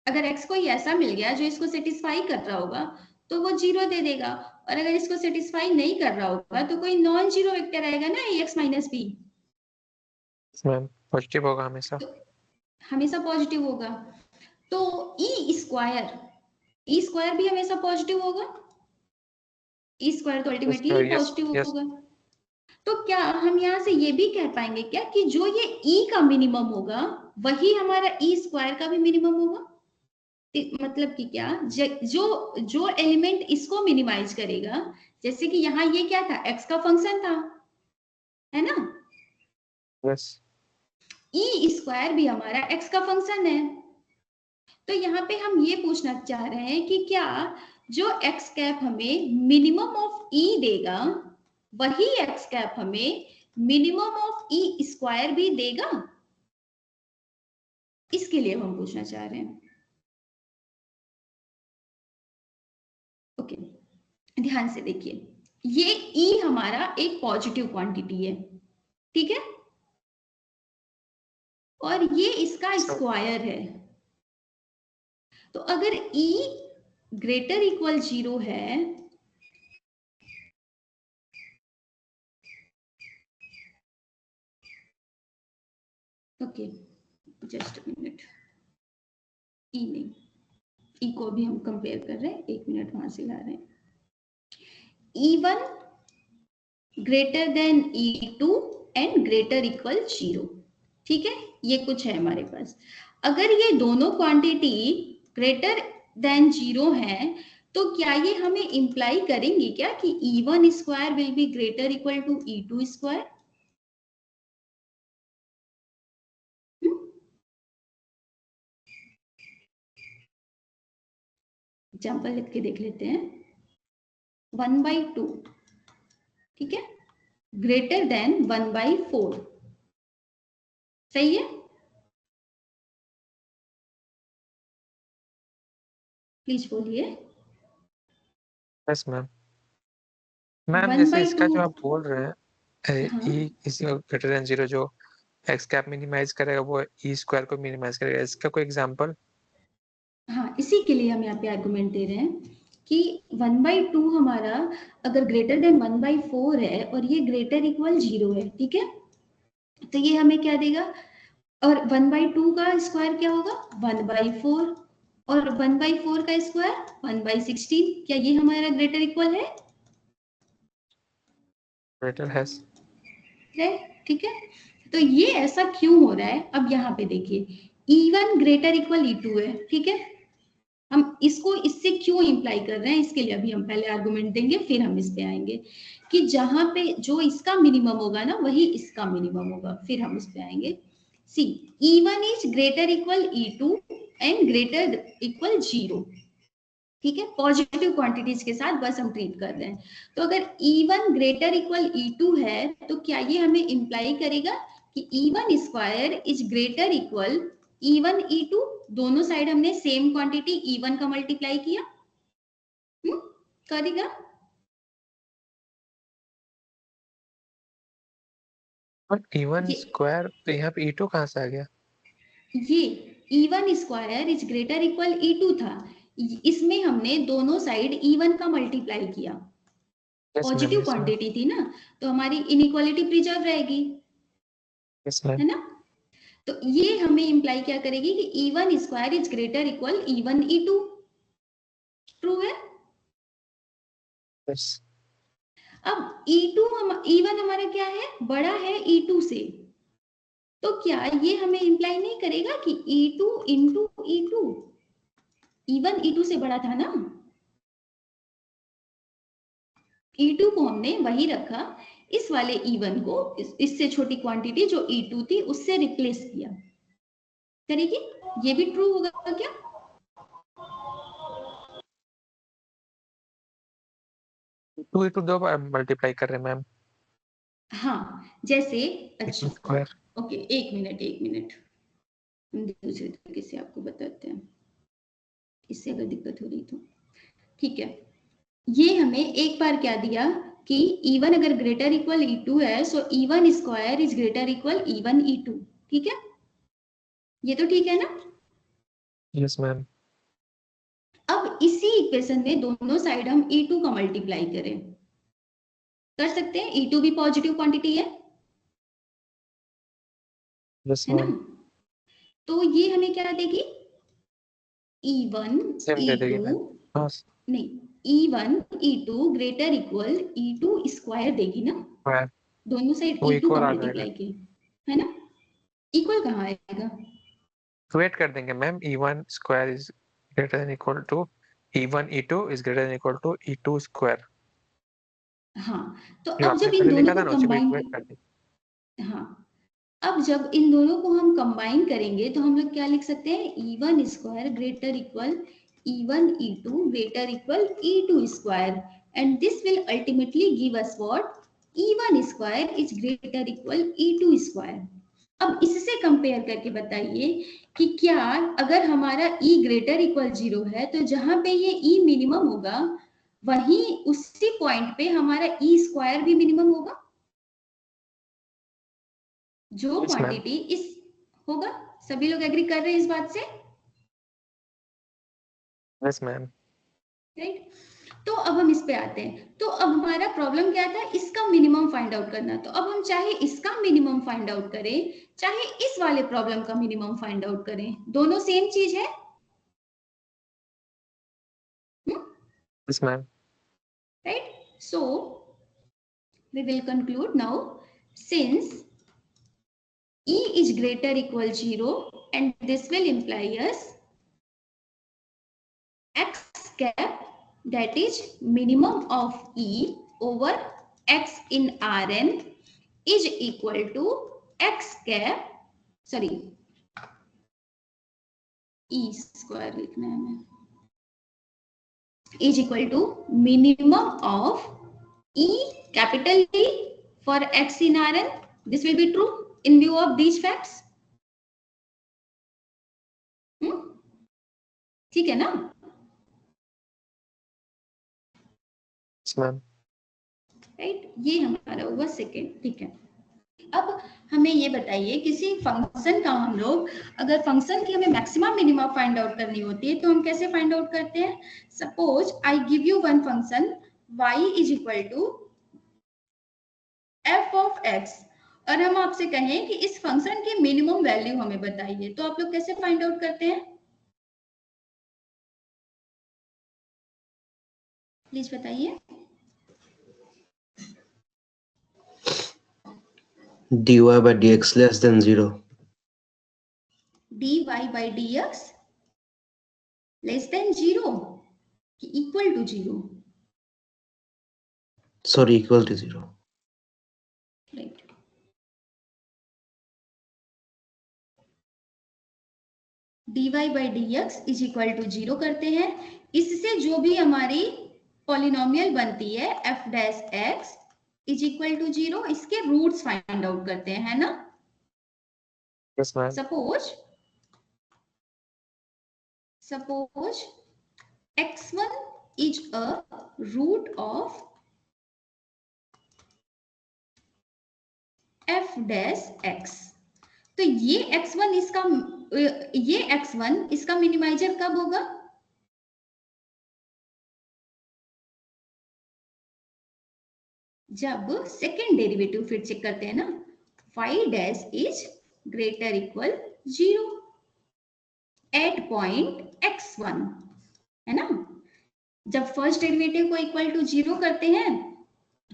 अगर x कोई ऐसा मिल गया जो इसको सेटिस्फाई कर रहा होगा तो वो 0 दे देगा, और अगर इसको सेटिस्फाई नहीं कर रहा होगा तो कोई नॉन जीरो वेक्टर आएगा ना ax minus B, ma'am positive होगा हमेशा। तो हमेशा पॉजिटिव होगा। तो ई स्क्वायर भी हमेशा पॉजिटिव होगा। ई स्क्वायर तो अल्टीमेटली यस पॉजिटिव यस होगा। तो क्या हम यहाँ से ये भी कह पाएंगे क्या कि जो ये ई का मिनिमम होगा वही हमारा ई स्क्वायर का भी मिनिमम होगा? मतलब कि क्या, जो जो एलिमेंट इसको मिनिमाइज करेगा, जैसे कि यहाँ ये क्या था? एक्स का फंक्शन था, है ना। यस ई स्क्वायर भी हमारा एक्स का फंक्शन है। तो यहाँ पे हम ये पूछना चाह रहे हैं कि क्या जो एक्स कैप हमें मिनिमम ऑफ ई देगा वही एक्स कैप हमें मिनिमम ऑफ ई स्क्वायर भी देगा? इसके लिए हम पूछना चाह रहे हैं। ओके, ध्यान से देखिए, ये ई हमारा एक पॉजिटिव क्वांटिटी है, ठीक है, और ये इसका स्क्वायर है। तो अगर ई ग्रेटर इक्वल 0 है ओके, जस्ट मिनट, ई नहीं, ई को भी हम कंपेयर कर रहे हैं, एक मिनट वहां से ला रहे हैं। E1 greater than E2 and greater equal 0। ठीक है, ये कुछ है हमारे पास। अगर ये दोनों क्वांटिटी ग्रेटर देन 0 है तो क्या ये हमें इंप्लाई करेंगी क्या कि E1 square will be greater equal to E2 square? Example लिख के देख लेते हैं। 1/2, ठीक है, ग्रेटर देन 1/4, सही है। प्लीज बोलिए। Yes ma'am. मैम 1 जैसे by इसका 2। जो आप बोल रहे हैं हाँ ई इसी ग्रेटर देन 0 जो एक्स कैप मिनिमाइज करेगा वो ई स्क्वायर को मिनिमाइज करेगा, इसका कोई एग्जांपल? हाँ, इसी के लिए हम यहाँ पे आर्गुमेंट दे रहे हैं कि 1 by 2 हमारा अगर ग्रेटर देन 1 by 4 है और ये ग्रेटर इक्वल 0 है, ठीक है, तो ये हमें क्या देगा, और 1 by 2 का स्क्वायर क्या होगा 1 by 4, और 1 by 4 का स्क्वायर 1 by 16। क्या ये हमारा ग्रेटर इक्वल है? ग्रेटर है। ठीक है, तो ये ऐसा क्यों हो रहा है? अब यहाँ पे देखिए, E1 ग्रेटर इक्वल E2 है, ठीक है, हम इसको इससे क्यों इंप्लाई कर रहे हैं, इसके लिए अभी हम पहले आर्गुमेंट देंगे, फिर हम इस पे आएंगे कि जहां पे जो इसका मिनिमम होगा ना वही इसका मिनिमम होगा, फिर हम इस पे आएंगे। सी E1 is greater equal E2 and greater equal 0, ठीक है, पॉजिटिव क्वांटिटीज के साथ बस हम ट्रीट कर रहे हैं। तो अगर E1 ग्रेटर इक्वल E2 है तो क्या ये हमें इंप्लाई करेगा कि E1 square is greater equal E1 E2? दोनों साइड हमने सेम क्वांटिटी E1 का मल्टीप्लाई किया, करेगा? और E1 ये स्क्वायर तो यहाँ पे E2 कहाँ से आ गया? ये E1 square is greater equal E2 था, इसमें हमने दोनों साइड E1 का मल्टीप्लाई किया, yes ma'am, positive yes ma'am, quantity थी ना, तो हमारी इनइक्वालिटी प्रिजर्व रहेगी, यस मैम, है ना। तो ये हमें इंप्लाई क्या करेगी कि E1 square is greater equal E1 E2। True है। यस। अब E1 हमारा क्या है, बड़ा है E2 से, तो क्या ये हमें इंप्लाई नहीं करेगा कि E2 into E2, E1 E2 से बड़ा था ना, E2 को हमने वही रखा, इस वाले E1 को इससे छोटी क्वांटिटी जो E2 थी उससे रिप्लेस किया, करेगी? ये भी ट्रू होगा क्या? E2 दो बार मल्टीप्लाई कर रहे हैं मैम। हाँ, जैसे, अच्छा, स्क्वायर। ओके, एक मिनट, हम दूसरे तरीके से आपको बताते हैं, इससे अगर दिक्कत हो रही तो ठीक है। ये हमें एक बार क्या दिया कि E1 अगर ग्रेटर इक्वल E2 है, सो E1 square is greater equal E1 E2, ठीक है, ये तो ठीक है ना। Yes ma'am. अब इसी इक्वेशन में दोनों साइड हम E2 का मल्टीप्लाई करें, कर सकते हैं, E2 भी पॉजिटिव क्वांटिटी यस है ना, मैम। तो ये हमें क्या देगी, E1 सेम दे देगी E2, मैम। हाँ, नहीं, E1 E2 greater equal E2 square देगी ना, स्क्वायर दोनों साइड वो E2 का इक्वल आ जाएगा। मल्टीप्लाई की, है ना, इक्वल कहाँ आएगा? वेट कर देंगे ma'am. E1 square is greater than equal to E1 E2 is greater than equal to E2 square. हाँ, तो जो अब आपने जब इन पहले दोनों लिखा को था ना उसी को कंबाइन, इक्वेट कर देंगे। हाँ, अब जब इन दोनों को हम कंबाइन करेंगे तो हम लोग क्या लिख सकते हैं, E1 square greater equal E1 E2 greater equal E2 square, and this will ultimately give us what, E1 square is greater equal E2 square. अब इससे कंपेयर करके बताइए कि क्या अगर हमारा E ग्रेटर इक्वल 0 है तो जहां पे ये E मिनिमम होगा वहीं उसी पॉइंट पे हमारा E स्क्वायर भी मिनिमम होगा, जो यस मैम। क्वांटिटी इस होगा। सभी लोग एग्री कर रहे हैं इस बात से, यस मैम। राइट? तो अब हम इस पे आते हैं, तो अब हमारा प्रॉब्लम क्या था, इसका मिनिमम फाइंड आउट करना, तो अब हम चाहे इसका मिनिमम फाइंड आउट करें चाहे इस वाले प्रॉब्लम का मिनिमम फाइंड आउट करें, दोनों सेम चीज है। Yes ma'am. Right? So we will conclude now, since E is greater equal 0 and this will imply us X cap, that is minimum of E over X in Rn is equal to X cap, sorry, E square लिखना है हमें, is equal to minimum of E capital E for X in Rn. This will be true in view of these facts. ठीक है ना? Yes, ma'am. Right, ये हमारा हुआ second. ठीक है, अब हमें ये बताइए किसी फंक्शन का हम लोग अगर फंक्शन की हमें मैक्सिमम मिनिमम फाइंड आउट करनी होती है तो हम कैसे फाइंड आउट करते हैं? Suppose I give you one function y is equal to f of x और हम आपसे कहें कि इस फंक्शन की मिनिमम वैल्यू हमें बताइए, तो आप लोग कैसे फाइंड आउट करते हैं? प्लीज बताइए। dy by dx less than 0. dy by dx less than 0 कि equal to 0? Sorry, equal to 0. Right, dy by dx is equal to 0 करते हैं। इससे जो भी हमारी पॉलिनोमियल बनती है f dash x is equal to 0, इसके रूट्स फाइंड आउट करते हैं, है ना? Yes, ma'am. Suppose x1 is a root of f dash x। तो ये x1 इसका मिनिमाइजर कब होगा? जब सेकेंड डेरिवेटिव फिर चेक करते हैं ना, y dash is greater equal 0 at point x1, है ना? जब फर्स्ट डेरिवेटिव को इक्वल टू 0 करते हैं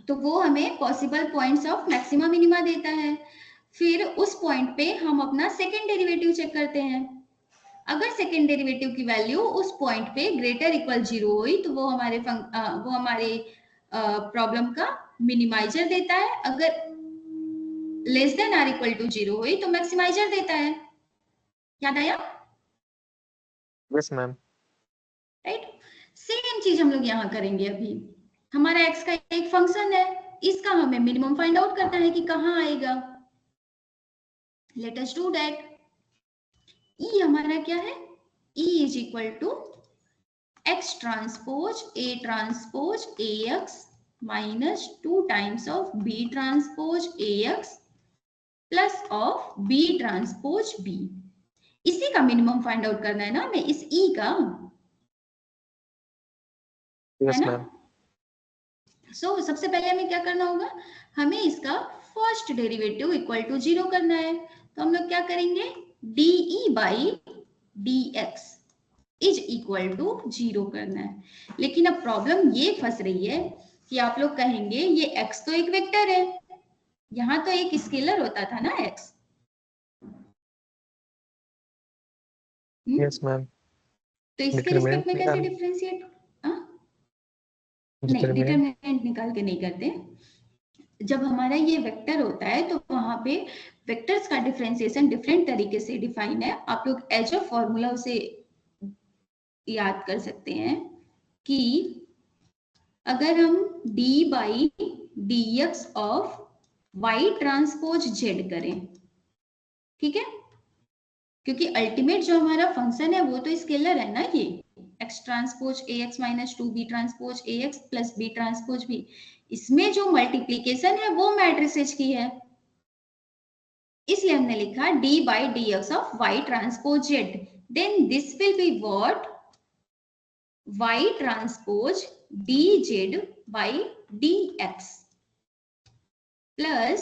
तो वो हमें possible points of maxima minima देता है। फिर उस पॉइंट पे हम अपना सेकेंड डेरिवेटिव चेक करते हैं। अगर सेकेंड डेरिवेटिव की वैल्यू उस पॉइंट पे ग्रेटर इक्वल 0 हुई तो वो हमारे प्रॉब्लम का मिनिमाइजर देता है। अगर less than or equal to 0 हुई तो मैक्सिमाइजर देता है। याद आया? Yes, ma'am. राइट, सेम चीज हम लोग यहाँ करेंगे। अभी हमारा x का एक फंक्शन है, इसका हमें मिनिमम फाइंड आउट करना है कि कहाँ आएगा। Let us do that. E हमारा क्या है? E is equal to x transpose a x minus 2 times of b transpose a x plus of b transpose b। इसी का मिनिमम फाइंड आउट करना है ना हमें, इस ई का, Yes, है ना? ma'am. सो सबसे पहले हमें क्या करना होगा? हमें इसका फर्स्ट डेरिवेटिव इक्वल टू 0 करना है। तो हम लोग क्या करेंगे? de by dx is equal to 0 करना है। लेकिन अब प्रॉब्लम ये फंस रही है कि आप लोग कहेंगे ये x तो एक वेक्टर है, यहां तो एक स्केलर होता था ना x। Yes, ma'am. तो इसके रिस्पेक्ट में कैसे डिफरेंशिएट? नहीं, डिटरमिनेंट निकाल के नहीं करते। जब हमारा ये वेक्टर होता है तो वहां पे वेक्टर्स का डिफरेंशिएशन डिफरेंट तरीके से डिफाइन है। आप लोग एज अ फॉर्मूला उसे याद कर सकते हैं कि अगर हम d by D X of y transpose z करें, ठीक है, क्योंकि अल्टीमेट जो हमारा फंक्शन है वो तो स्केलर है ना, ये x transpose a x minus 2b transpose a x plus b transpose b, इसमें जो मल्टीप्लीकेशन है वो मैट्रिसेज की है, इसलिए हमने लिखा d by D X of y transpose z। Then this will be what? y transpose dz by dx plus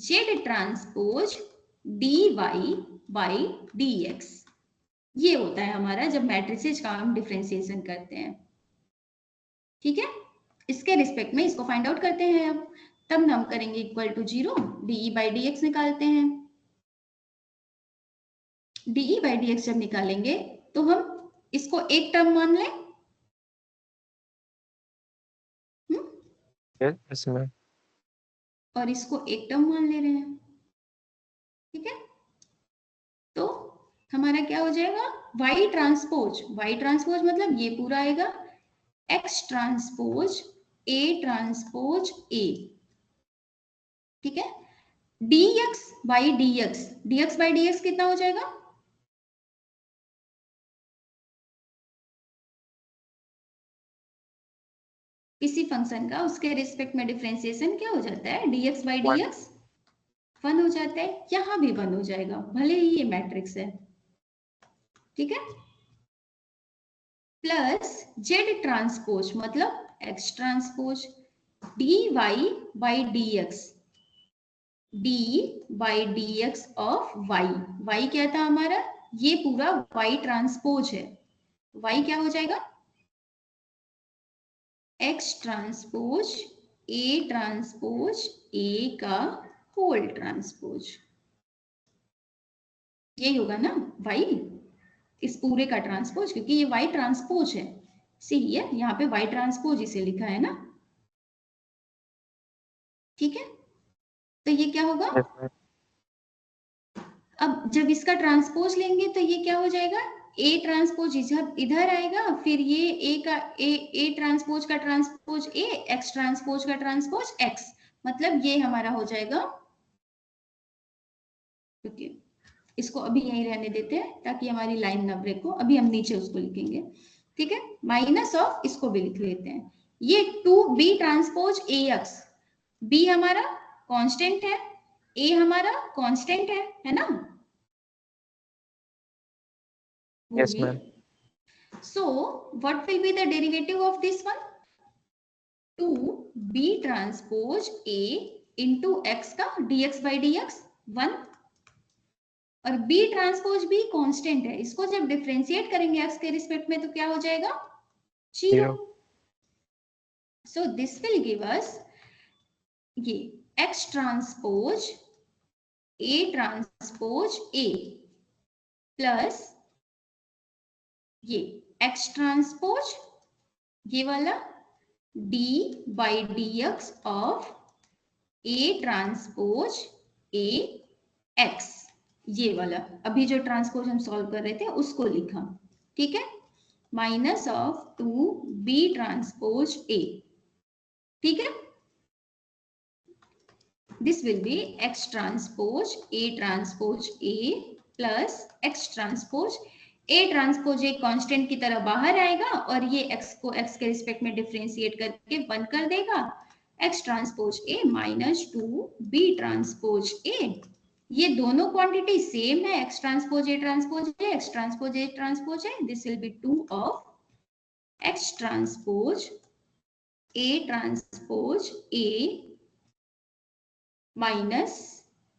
z transpose dy by dx। ये होता है हमारा जब मैट्रिसेज का हम डिफरेंशिएशन करते हैं, ठीक है। इसके रिस्पेक्ट में इसको फाइंड आउट करते हैं। अब तब हम करेंगे equal to 0, de by dx निकालते हैं। de बाई dx जब निकालेंगे तो हम इसको एक टर्म मान लें। Yes, ma'am. और इसको एक टर्म मान ले रहे हैं, ठीक है। तो हमारा क्या हो जाएगा? y ट्रांसपोज मतलब ये पूरा आएगा x transpose a transpose a, ठीक है। dx बाई dx कितना हो जाएगा? किसी फंक्शन का उसके रिस्पेक्ट में डिफरेंशिएशन क्या हो जाता है, dx by dx 1 हो जाता है, यहाँ भी 1 हो जाएगा भले ही ये मैट्रिक्स है, ठीक है। प्लस जेड ट्रांसपोज मतलब x transpose dy by dx, d by dx of y, y क्या था हमारा, ये पूरा y ट्रांसपोज है, y क्या हो जाएगा, x transpose a transpose a का होल ट्रांसपोज, यही होगा ना y, इस पूरे का ट्रांसपोज, क्योंकि ये y ट्रांसपोज है, सही है, यहाँ पे y ट्रांसपोज इसे लिखा है ना, ठीक है। तो ये क्या होगा, अब जब इसका ट्रांसपोज लेंगे तो ये क्या हो जाएगा, A ट्रांसपोज इधर आएगा, फिर ये A का A ट्रांसपोज का ट्रांसपोज A, X ट्रांसपोज का ट्रांसपोज X, मतलब ये हमारा हो जाएगा, क्योंकि इसको अभी यहीं रहने देते हैं ताकि हमारी लाइन ना ब्रेक हो, अभी हम नीचे उसको लिखेंगे, ठीक है, माइनस ऑफ इसको भी लिख लेते हैं, ये 2B ट्रांसपोज AX, B हमारा कांस्टेंट है, A हमारा कांस्टेंट है ना, Yes, ma'am. So what will be the derivative of this one, 2B transpose A into X का dx by dx 1, और B ट्रांसपोज B कांस्टेंट है, इसको जब डिफरेंशिएट करेंगे X के रिस्पेक्ट में तो क्या हो जाएगा, 0। So this will give us ये X transpose A transpose A plus ये X ट्रांसपोज ये वाला d by dx of A transpose A X, ये वाला अभी जो ट्रांसपोज हम सॉल्व कर रहे थे उसको लिखा, ठीक है, minus of 2B transpose A, ठीक है, this will B X transpose A transpose A plus X transpose A transpose एक कांस्टेंट की तरह बाहर आएगा और ये x को x के रिस्पेक्ट में डिफरेंशिएट करके 1 कर देगा, x transpose A minus 2B transpose A, ये दोनों क्वांटिटी सेम है, x transpose A transpose A, x transpose A transpose A, this will B 2 of x transpose A transpose A minus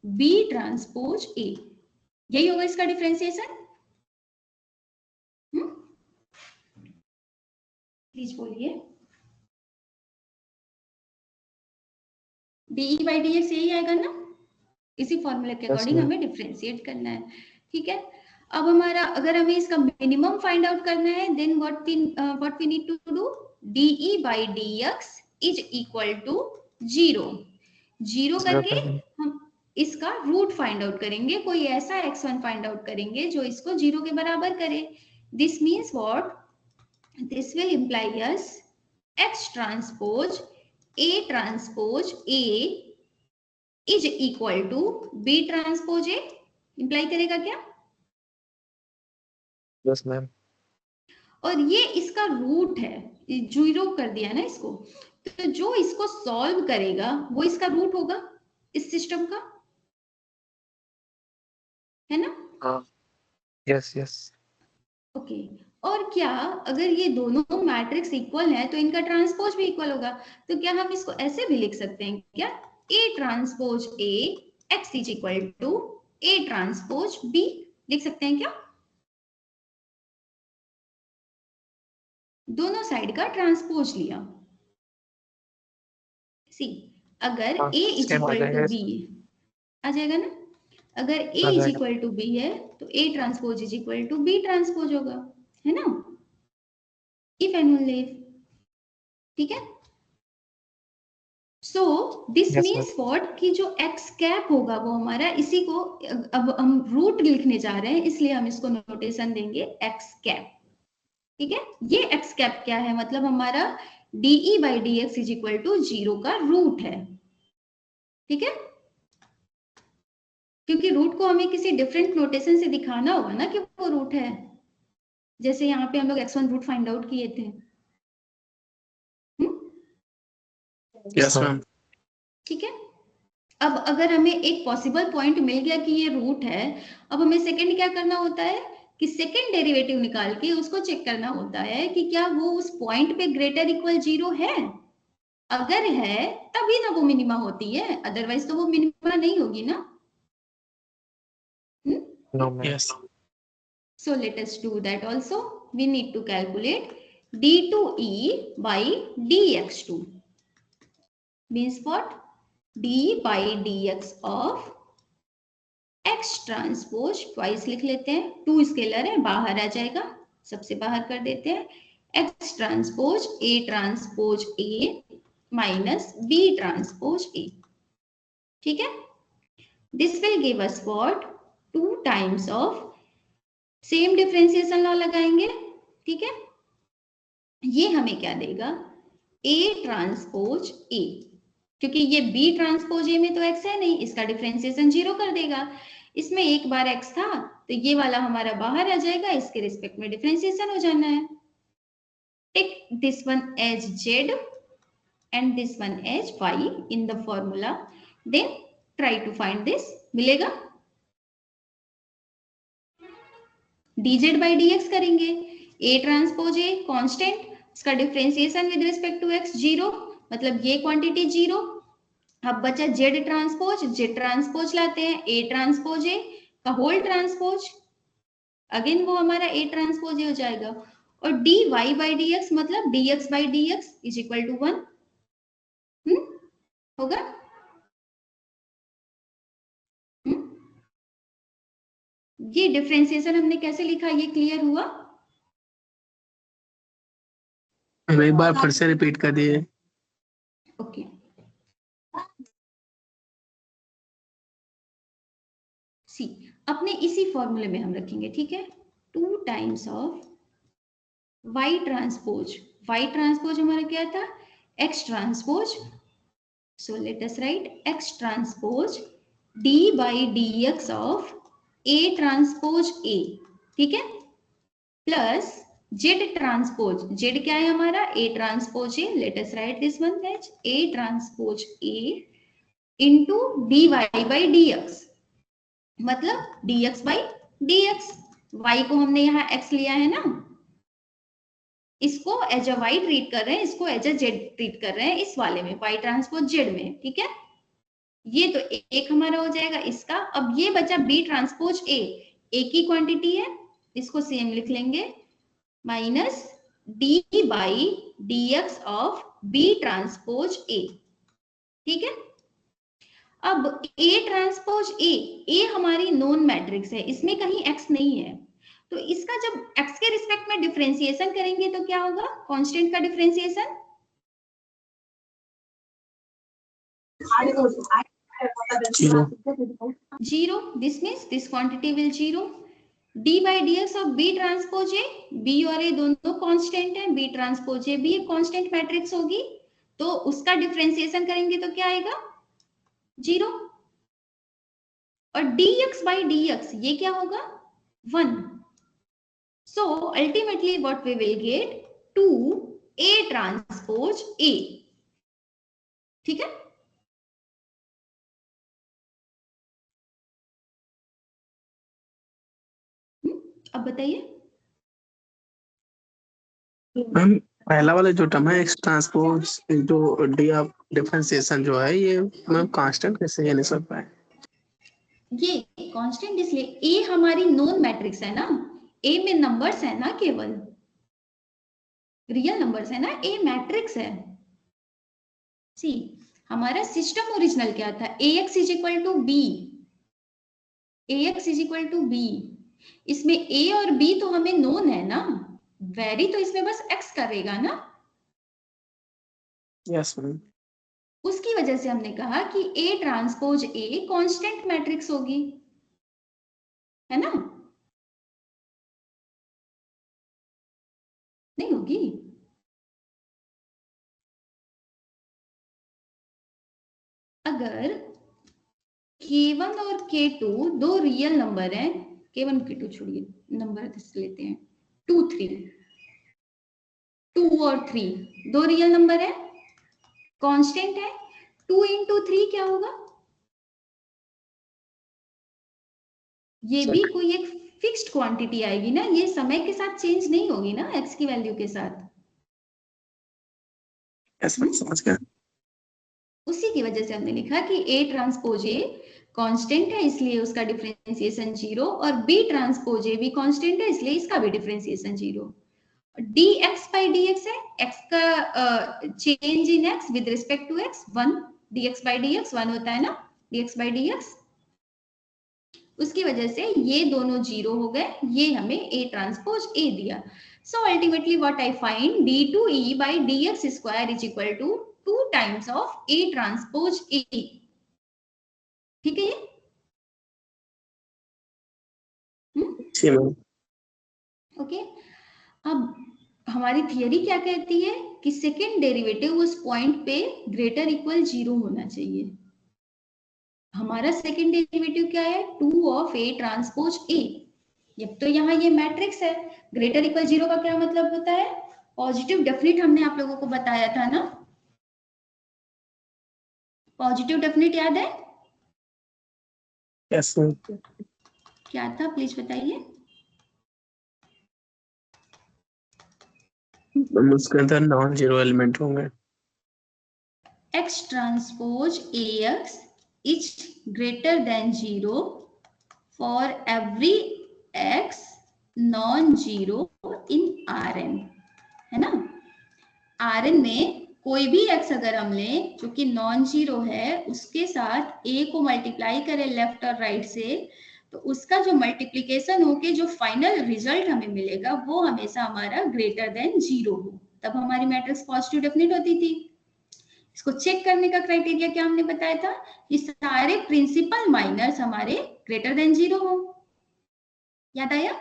B transpose A, यही होगा इसका differentiation, please बोलिए, dE by dx यही आएगा ना, इसी फॉर्मूले के अकॉर्डिंग हमें डिफरेंशिएट करना है, ठीक है। अब हमारा अगर हमें इसका मिनिमम फाइंड आउट करना है then what we need to do, dE by dx is equal to 0, 0 करके हम इसका रूट फाइंड आउट करेंगे, कोई ऐसा x1 फाइंड आउट करेंगे जो इसको 0 के बराबर करे, this means what, this will imply us X transpose A transpose A is equal to B transpose A, imply करेगा क्या, Yes, ma'am. और ये इसका रूट है, 0 कर दिया ना इसको, तो जो इसको सॉल्व करेगा वो इसका रूट होगा इस सिस्टम का, है ना, Yes, yes. ओके, और क्या अगर ये दोनों मैट्रिक्स इक्वल है तो इनका ट्रांसपोज भी इक्वल होगा, तो क्या हम इसको ऐसे भी लिख सकते हैं क्या, A transpose A X is equal to A transpose B, लिख सकते हैं क्या, दोनों साइड का ट्रांसपोज लिया, सी अगर A is equal to B आ जाएगा ना, अगर A is equal to B है तो A transpose is equal to B transpose होगा, है ना, इफ एंड ओनली इफ, ठीक है। सो दिस मीन्स व्हाट कि जो x कैप होगा वो हमारा, इसी को अब हम रूट लिखने जा रहे हैं इसलिए हम इसको नोटेशन देंगे x कैप, ठीक है, ये x कैप क्या है, मतलब हमारा dE by dx is equal to 0 का रूट है, ठीक है, क्योंकि रूट को हमें किसी डिफरेंट नोटेशन से दिखाना होगा ना कि वो रूट है, जैसे यहाँ पे हम लोग x1 रूट फाइंड आउट किए थे, यस मैम। ठीक है। अब अगर हमें एक पॉसिबल पॉइंट मिल गया कि ये रूट है, अब हमें सेकंड क्या करना होता है कि सेकंड डेरिवेटिव निकाल के उसको चेक करना होता है कि क्या वो उस पॉइंट पे ग्रेटर इक्वल 0 है। अगर है तभी ना वो मिनिमा होती है, अदरवाइज तो वो मिनिमा नहीं होगी ना। No, ma'am. Yes. So let us do that also. We need to calculate d2e by dx2 means what? d by dx of x transpose twice लिख लेते हैं, 2 स्केलर है बाहर आ जाएगा, सबसे बाहर कर देते हैं, x transpose a minus b transpose a। ठीक है। This will give us what? 2 times of, same differentiation law लगाएंगे। ठीक है। ये हमें क्या देगा? a ट्रांसपोज a, क्योंकि ये b ट्रांसपोज a में तो x है नहीं, इसका डिफरेंशिएशन 0 कर देगा। इसमें एक बार x था तो ये वाला हमारा बाहर आ जाएगा, इसके रिस्पेक्ट में डिफरेंशिएशन हो जाना है। Take this one as z and this one as y in the formula, then try to find this. मिलेगा dz by dx करेंगे, a ट्रांसपोज a कांस्टेंट, इसका differentiation with respect to x 0, मतलब ये quantity 0। अब बचा z transpose लाते हैं a transpose a का whole transpose, again वो हमारा a ट्रांसपोज a हो जाएगा। और dy by dx मतलब dx by dx is equal to 1 होगा। ये डिफरेंशिएशन हमने कैसे लिखा, ये क्लियर हुआ? हम एक बार फिर से रिपीट कर दिए। ओके। सी अपने इसी फॉर्मूले में हम रखेंगे। ठीक है। 2 टाइम्स ऑफ y ट्रांसपोज हमारा क्या था? x transpose. So let us right x transpose d by dx of a transpose a। ठीक है। प्लस z ट्रांसपोज, z क्या है हमारा? a transpose a, let us write this one as a transpose a into dy by dx, मतलब dx by dx। y को हमने यहाँ x लिया है ना, इसको एज अ y ट्रीट कर रहे हैं, इसको एज अ z ट्रीट कर रहे हैं इस वाले में, y ट्रांसपोज z में। ठीक है। ये तो एक हमारा हो जाएगा इसका। अब ये बचा b ट्रांसपोज a, एक ही क्वांटिटी है, इसको सेम लिख लेंगे, minus d by dx of b transpose a। ठीक है। अब a ट्रांसपोज a हमारी नोन मैट्रिक्स है, इसमें कहीं x नहीं है, तो इसका जब x के रिस्पेक्ट में डिफरेंशिएशन करेंगे तो क्या होगा? कांस्टेंट का differentiation 0, this means this quantity will 0। d by dx of b transpose a, b और a दोनों कांस्टेंट है, b ट्रांसपोज a भी एक कांस्टेंट मैट्रिक्स होगी, तो उसका डिफरेंशिएशन करेंगे तो क्या आएगा? 0। और dx by dx ये क्या होगा? 1। So ultimately what we will get? 2a transpose a। ठीक है। अब बताइए। मैम पहला वाला जो टर्म है एक्स ट्रांसपोज जो डी ऑफ डिफरेंशिएशन जो है ये मैम कांस्टेंट कैसे है नहीं सब पाए? ये कांस्टेंट इसलिए, a हमारी नोन मैट्रिक्स है ना, a में नंबर्स है ना, केवल रियल नंबर्स है ना, a मैट्रिक्स है। सी हमारा सिस्टम ओरिजिनल क्या था? ax is equal to b, ax is equal to b। इसमें a और b तो हमें नोन है ना, वेरी तो इसमें बस x करेगा ना। Yes ma'am. उसकी वजह से हमने कहा कि a transpose a constant matrix होगी, है ना? नहीं होगी? अगर k1 और k2 दो रियल नंबर हैं, k1 k2 छोड़िए, नंबर लेते हैं 2 3, 2 और 3 दो रियल नंबर है, कांस्टेंट है, 2 into 3 क्या होगा? ये भी कोई एक फिक्स्ड क्वांटिटी आएगी ना, ये समय के साथ चेंज नहीं होगी ना x की वैल्यू के साथ। समझ गया। उसी की वजह से हमने लिखा कि A ट्रांसपोज A कांस्टेंट है इसलिए उसका डिफरेंशिएशन 0, और B ट्रांसपोज A भी कांस्टेंट है इसलिए इसका भी डिफरेंशिएशन 0। dx by dx है, x का change in x with respect to x 1, dx by dx 1 होता है ना, dx by dx। उसकी वजह से ये दोनों 0 हो गए, ये हमें A ट्रांसपोज A दिया। So ultimately what I find, d2E by dx square is equal to 2 times of A transpose A। ठीक है ये? जी मैम। ओके, अब हमारी थियरी क्या कहती है कि सेकेंड डेरिवेटिव उस पॉइंट पे ग्रेटर इक्वल 0 होना चाहिए। हमारा सेकेंड डेरिवेटिव क्या है? 2 ऑफ A ट्रांसपोज A। जब तो यहाँ ये मैट्रिक्स है, ग्रेटर इक्वल 0 का क्या मतलब होता है? पॉजिटिव डेफिनिट हमने आप लोगों को बताया था ना, पॉजिटिव डेफिनिट याद है? Yes ma'am. क्या था प्लीज बताइए। उसके अंदर नॉन जीरो एलिमेंट होंगे। X transpose AX is greater than 0 for every X non-zero in Rn, है ना? Rn में कोई भी x अगर हम लें जो कि नॉन जीरो है, उसके साथ a को मल्टीप्लाई करें लेफ्ट और राइट से, तो उसका जो मल्टीप्लीकेशन होके जो फाइनल रिजल्ट हमें मिलेगा वो हमेशा हमारा ग्रेटर देन 0 हो, तब हमारी मैट्रिक्स पॉजिटिव डेफिनिट होती थी। इसको चेक करने का क्राइटेरिया क्या हमने बताया था कि सारे प्रिंसिपल माइनर्स हमारे ग्रेटर देन 0 हो। याद आया?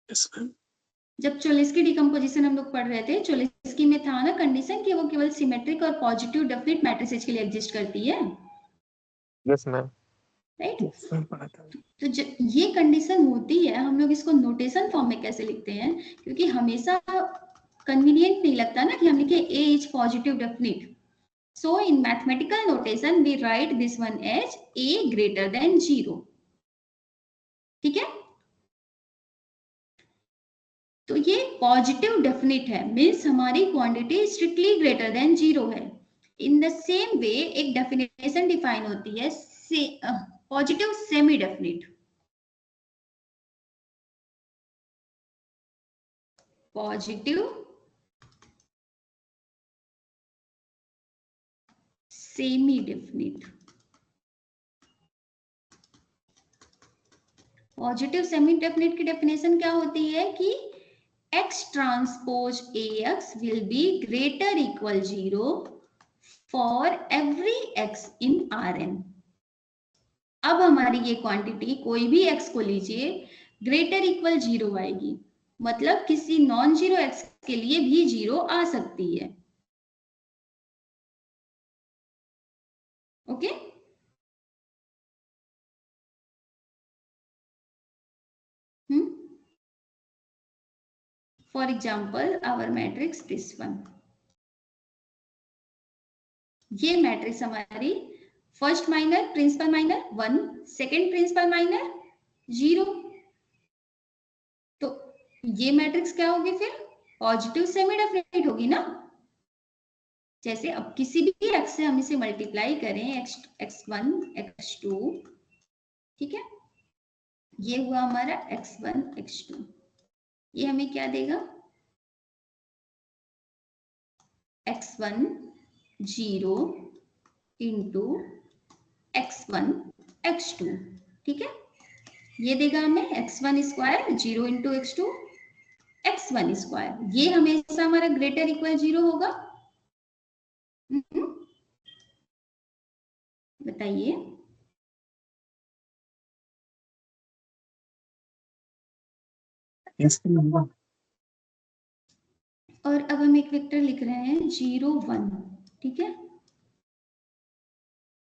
Yes ma'am. जब चोलेस्की डिकम्पोजिशन हम लोग पढ़ रहे थे, चोलेस्की में था ना कंडीशन कि वो केवल सिमेट्रिक और पॉजिटिव डेफिनिट मैट्रिसेस के लिए एग्जिस्ट करती है। Yes ma'am. राइट, तो जब ये कंडीशन होती है, हम लोग इसको नोटेशन फॉर्म में कैसे लिखते हैं, क्योंकि हमेशा कन्वीनियंट नहीं लगता ना कि हम लिखे A is positive definite. So in mathematical notation we write this one as A greater than 0। ठीक है, तो ये पॉजिटिव डेफिनिट है, मीन्स हमारी क्वांटिटी स्ट्रिक्टली ग्रेटर देन 0 है। इन द सेम वे एक डेफिनेशन डिफाइन होती है positive semi definite. Positive semi definite. Positive semi definite की डेफिनेशन क्या होती है कि X transpose AX will be greater equal 0 for every X in Rn। अब हमारी ये क्वांटिटी कोई भी X को लीजिए, ग्रेटर इक्वल 0 आएगी, मतलब किसी नॉन जीरो X के लिए भी 0 आ सकती है। Okay, for example our matrix this one, ये मैट्रिक्स हमारी first minor principal minor 1, second principal minor 0, तो ये मैट्रिक्स क्या होगी फिर? पॉजिटिव सेमी डेफिनिट होगी ना। जैसे अब किसी भी x से हम इसे मल्टीप्लाई करें, x1 x2, ठीक है, ये हुआ हमारा x1 x2, ये हमें क्या देगा? x1 0 इंटू x1 x2, ठीक है, ये देगा हमें x1 square 0 into x2 x1 square, ये हमेशा हमारा ग्रेटर इक्वल 0 होगा। बताइए। और अब हम एक वेक्टर लिख रहे हैं 0 1, ठीक है,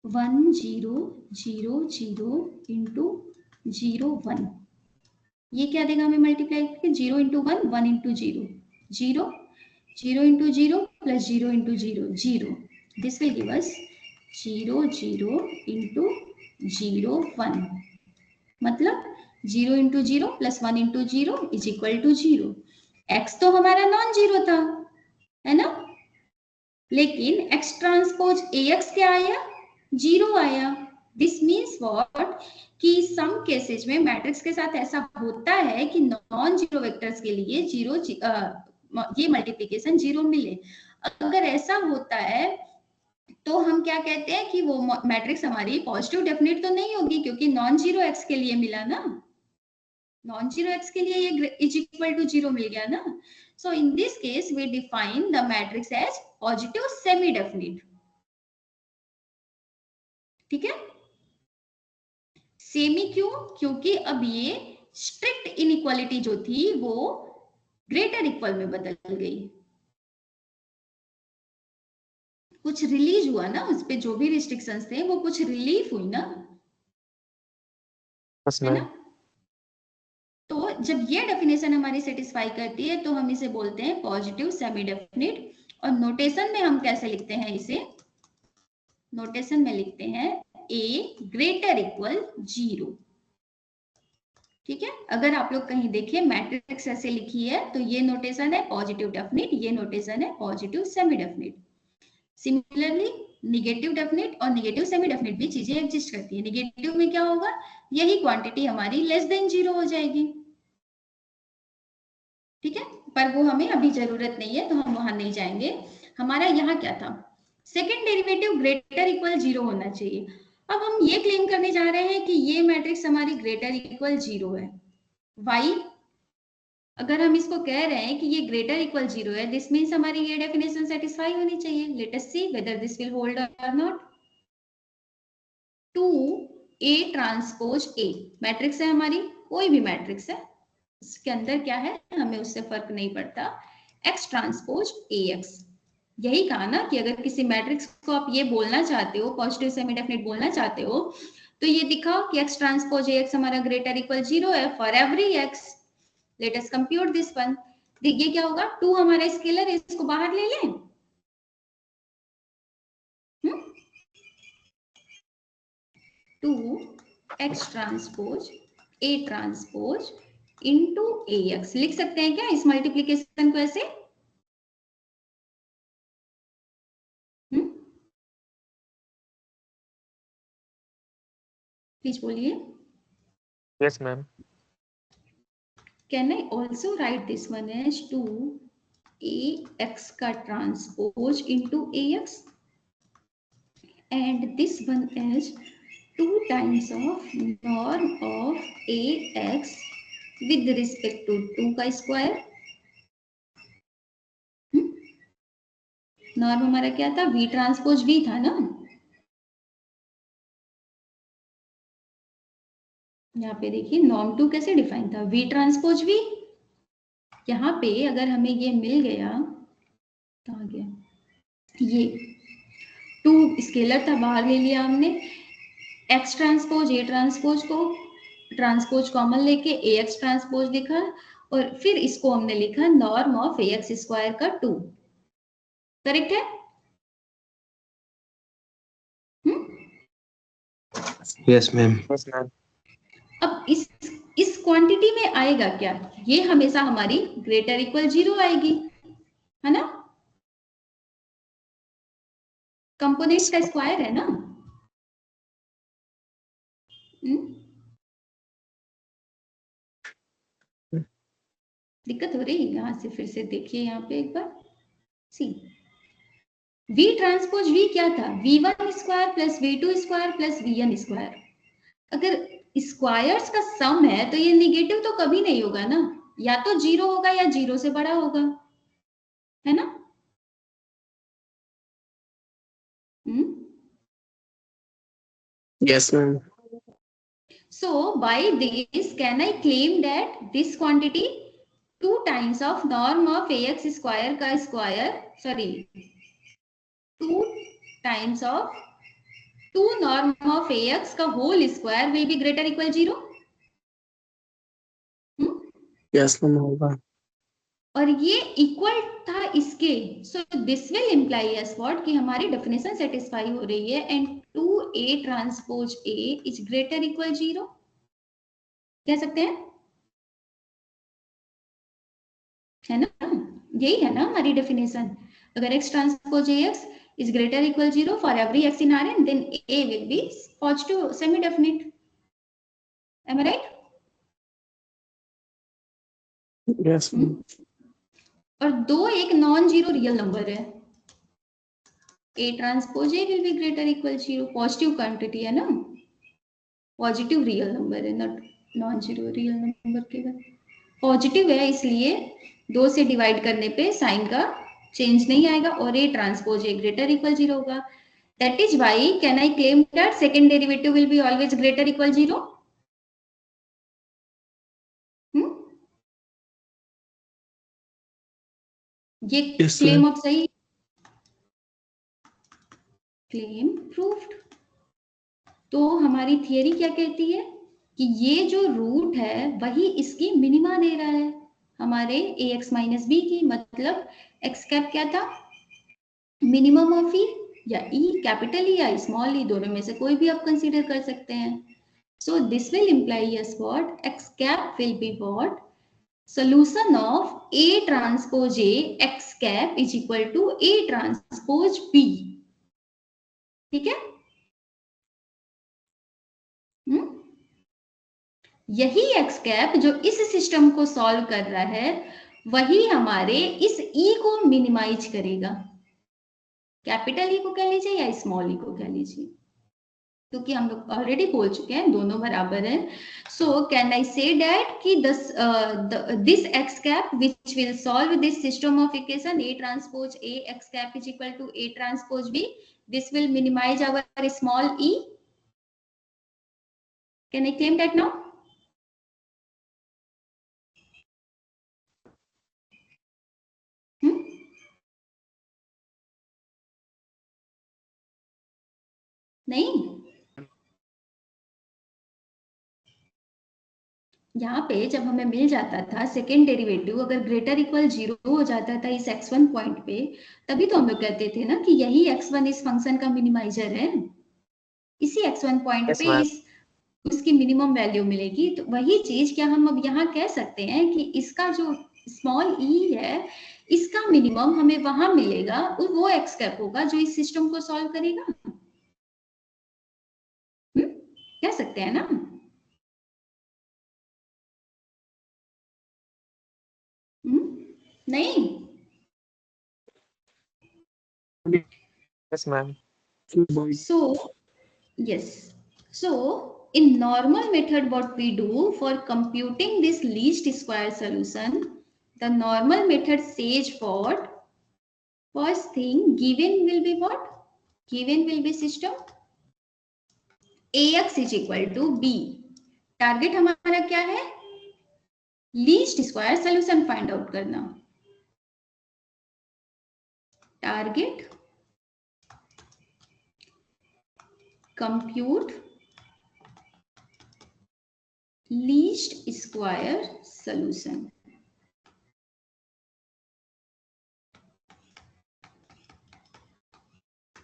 1 0 0 0 इंटू 0 1, ये क्या देगा हमें मल्टीप्लाई करके 0 into 1 1 into 0 0 0 into 0 plus 0 into 0 0, this will give us 0 0 into 0 1, मतलब 0 into 0 plus 1 into 0 is equal to 0। x तो हमारा नॉन जीरो था, है ना, लेकिन x ट्रांसपोज ax क्या आया, 0 आया। दिस मीन्स व्हाट, कि सम केसेस में मैट्रिक्स के साथ ऐसा होता है कि नॉन जीरो वेक्टर्स के लिए ये मल्टीप्लिकेशन 0 मिले। अगर ऐसा होता है तो हम क्या कहते हैं कि वो मैट्रिक्स हमारी पॉजिटिव डेफिनेट तो नहीं होगी, क्योंकि नॉन जीरो एक्स के लिए मिला ना, नॉन जीरो एक्स के लिए ये इज इक्वल टू 0 मिल गया ना। So in this case we define the matrix as positive semi definite. ठीक है, सेमी क्यों, क्योंकि अब ये स्ट्रिक्ट इनइक्वालिटी जो थी वो ग्रेटर इक्वल में बदल गई, कुछ रिलीज हुआ ना, उस पे जो भी रिस्ट्रिक्शंस थे वो कुछ रिलीफ हुई ना, है ना। तो जब ये डेफिनेशन हमारी सेटिस्फाई करती है तो हम इसे बोलते हैं पॉजिटिव सेमी डेफिनिट। और नोटेशन में हम कैसे लिखते हैं इसे, नोटेशन में लिखते हैं a ग्रेटर इक्वल 0। ठीक है, अगर आप लोग कहीं देखिए मैट्रिक्स ऐसे लिखी है तो ये नोटेशन है पॉजिटिव डेफिनिट, ये नोटेशन है positive semi definite. Similarly negative definite और निगेटिव सेमी डेफिनिट भी चीजें एग्जिस्ट करती है। निगेटिव में क्या होगा, यही क्वांटिटी हमारी लेस देन 0 हो जाएगी। ठीक है, पर वो हमें अभी जरूरत नहीं है तो हम वहां नहीं जाएंगे। हमारा यहाँ क्या था, सेकेंड डेरिवेटिव ग्रेटर इक्वल 0 होना चाहिए। अब हम ये क्लेम करने जा रहे हैं कि ये मैट्रिक्स हमारी ग्रेटर इक्वल 0 है। वाई, अगर हम इसको कह रहे हैं कि ये ग्रेटर इक्वल 0 है, दिस मीन्स हमारी ये डेफिनेशन सेटिस्फाई होनी चाहिए। Let us see whether this will hold और नॉट। 2a ट्रांसपोज a मैट्रिक्स है हमारी, कोई भी मैट्रिक्स है, इसके अंदर क्या है हमें उससे फर्क नहीं पड़ता, x ट्रांसपोज ax। यही कहा ना कि अगर किसी मैट्रिक्स को आप ये बोलना चाहते हो, पॉजिटिव सेमी डेफिनिट बोलना चाहते हो, तो ये दिखाओ कि x ट्रांसपोज ax हमारा ग्रेटर इक्वल 0 है for every x। Let us compute this one. देखिए क्या होगा, 2 हमारा स्केलर है, इसको बाहर ले लें। 2x transpose a transpose into ax लिख सकते हैं क्या इस मल्टीप्लीकेशन को ऐसे? प्लीज बोलिए। Yes ma'am. Can I also write this one as 2ax का transpose into ax and this one as 2 times of norm of ax with respect to 2 का स्क्वायर। नॉर्म हमारा क्या था, v ट्रांसपोज v था ना, यहाँ पे देखिए नॉर्म 2 कैसे डिफाइन था, v ट्रांसपोज v। यहाँ पे अगर हमें ये मिल गया, कहाँ गया ये 2 स्केलर था, बाहर ले लिया हमने, x ट्रांसपोज a ट्रांसपोज को ट्रांसपोज कॉमन लेके ax ट्रांसपोज लिखा, और फिर इसको हमने लिखा नॉर्म ऑफ ax स्क्वायर का 2। करेक्ट है? Yes ma'am. Yes ma'am. अब इस क्वांटिटी में आएगा क्या, ये हमेशा हमारी ग्रेटर इक्वल 0 आएगी, है ना, कंपोनेंट्स का स्क्वायर है ना। दिक्कत हो रही है, यहां से फिर से देखिए, यहाँ पे एक बार सी v ट्रांसपोज v क्या था, v1 square plus v2 square plus vn square. अगर स्क्वायर्स का सम है तो ये निगेटिव तो कभी नहीं होगा ना, या तो 0 होगा या 0 से बड़ा होगा, है ना। Yes, ma'am. So by this, can I claim that this quantity 2 times of norm of ax square का square, sorry, 2 times of 2 norm of ax का whole square will be greater equal 0? Yes ma'am होगा। और ये equal था इसके, so this will imply as what कि हमारी definition satisfy हो रही है and 2A transpose A is greater equal 0 कह सकते हैं, है ना? यही है ना हमारी डेफिनेशन। अगर x transpose AX is greater equal 0 for every x in Rn, then A will be positive semi definite. Am I right? Yes ma'am. और 2 एक नॉन जीरो रियल नंबर है, A transpose A will be greater equal 0, positive quantity है ना, positive real number है, not non zero real number केवल positive है, इसलिए 2 से डिवाइड करने पे साइन का चेंज नहीं आएगा और A transpose A greater equal 0 होगा। That is why can I claim that second derivative will be always greater equal 0? ये Yes, क्लेम ma'am. अब सही, क्लेम प्रूव्ड। तो हमारी थियरी क्या कहती है कि ये जो रूट है वही इसकी मिनिमा दे रहा है हमारे ax माइनस बी की, मतलब x कैप क्या था, मिनिमम ऑफ ई या ई कैपिटल ई या स्मॉल ई, दोनों में से कोई भी आप कंसीडर कर सकते हैं। So this will imply as what? X cap will be what? Solution of A transpose A X cap is equal to A transpose B. ठीक है? यही X cap जो इस सिस्टम को सॉल्व कर रहा है वही हमारे इस E को मिनिमाइज करेगा, कैपिटल E को कह लीजिए या स्मॉल E को कह लीजिए, क्योंकि हम लोग ऑलरेडी बोल चुके हैं दोनों बराबर है। So can I say that कि this x cap which will solve this system of equation A transpose A x cap is equal to A transpose B, this will minimize our small e, can I claim that now? नहीं, यहाँ पे जब हमें मिल जाता था second derivative अगर greater equal 0 हो जाता था इस x1 पॉइंट पे, तभी तो हम लोग कहते थे ना कि यही x1 इस फंक्शन का मिनिमाइजर है, इसी x1 पॉइंट Yes, पे ma'am. इस उसकी मिनिमम वैल्यू मिलेगी। तो वही चीज क्या हम अब यहाँ कह सकते हैं कि इसका जो स्मॉल e है इसका मिनिमम हमें वहां मिलेगा, वो एक्स कैप होगा जो इस सिस्टम को सॉल्व करेगा। कह सकते हैं ना? नहीं, Yes, ma'am. so yes, so in normal method what we do for computing this least square solution, the normal method says what? First thing, given will be what? Given will be system ax is equal to b, target हमारा क्या है, least square solution find out करना, target compute least square solution.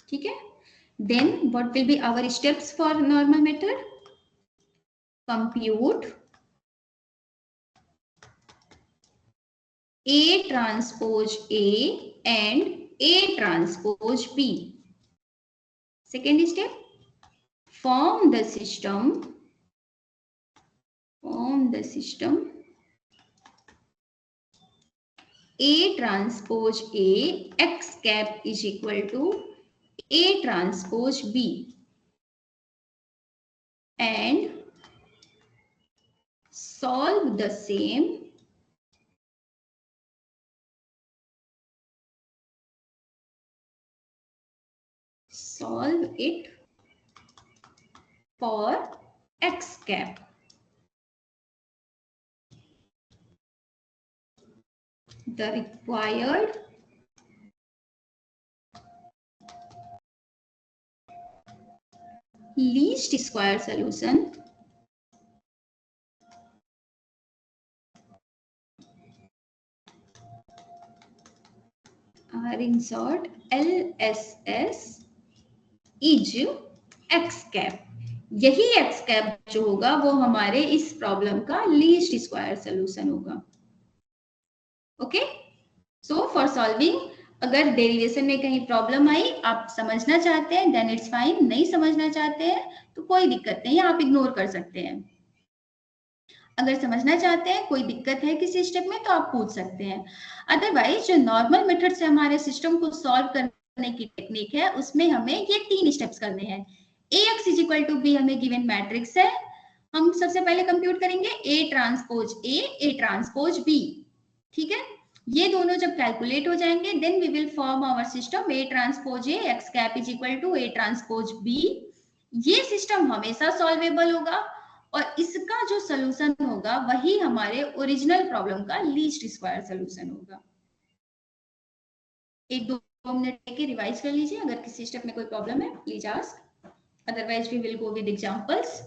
ठीक है, then what will be our steps for normal method? Compute A transpose A and A transpose B. Second step, form the system A transpose A x cap is equal to A transpose B and solve the same for x cap. The required least square solution ring sort LSS is x cap. यही x cap जो होगा वो हमारे इस problem का least square solution होगा। Okay, so for solving, अगर derivation में कहीं प्रॉब्लम आई, आप समझना चाहते हैं देन इट्स फाइन, नहीं समझना चाहते हैं तो कोई दिक्कत नहीं है, आप इग्नोर कर सकते हैं। अगर समझना चाहते हैं, कोई दिक्कत है किसी स्टेप में तो आप पूछ सकते हैं। अदरवाइज जो नॉर्मल मेथड से हमारे सिस्टम को सॉल्व करने की टेक्निक है उसमें हमें ये 3 स्टेप्स करने हैं। Ax is equal to B हमें गिवन मैट्रिक्स है, हम सबसे पहले कंप्यूट करेंगे A transpose A transpose B। ठीक है, ये दोनों जब कैलकुलेट हो जाएंगे then we will form our system A transpose A x cap is equal to A transpose B। ये सिस्टम हमेशा सॉल्वेबल होगा और इसका जो सोल्यूशन होगा वही हमारे ओरिजिनल प्रॉब्लम का लीस्ट स्क्वायर सोल्यूशन होगा। एक दो मिनट लेके रिवाइज कर लीजिए, अगर किसी स्टेप में कोई प्रॉब्लम है please ask, otherwise we will go with examples.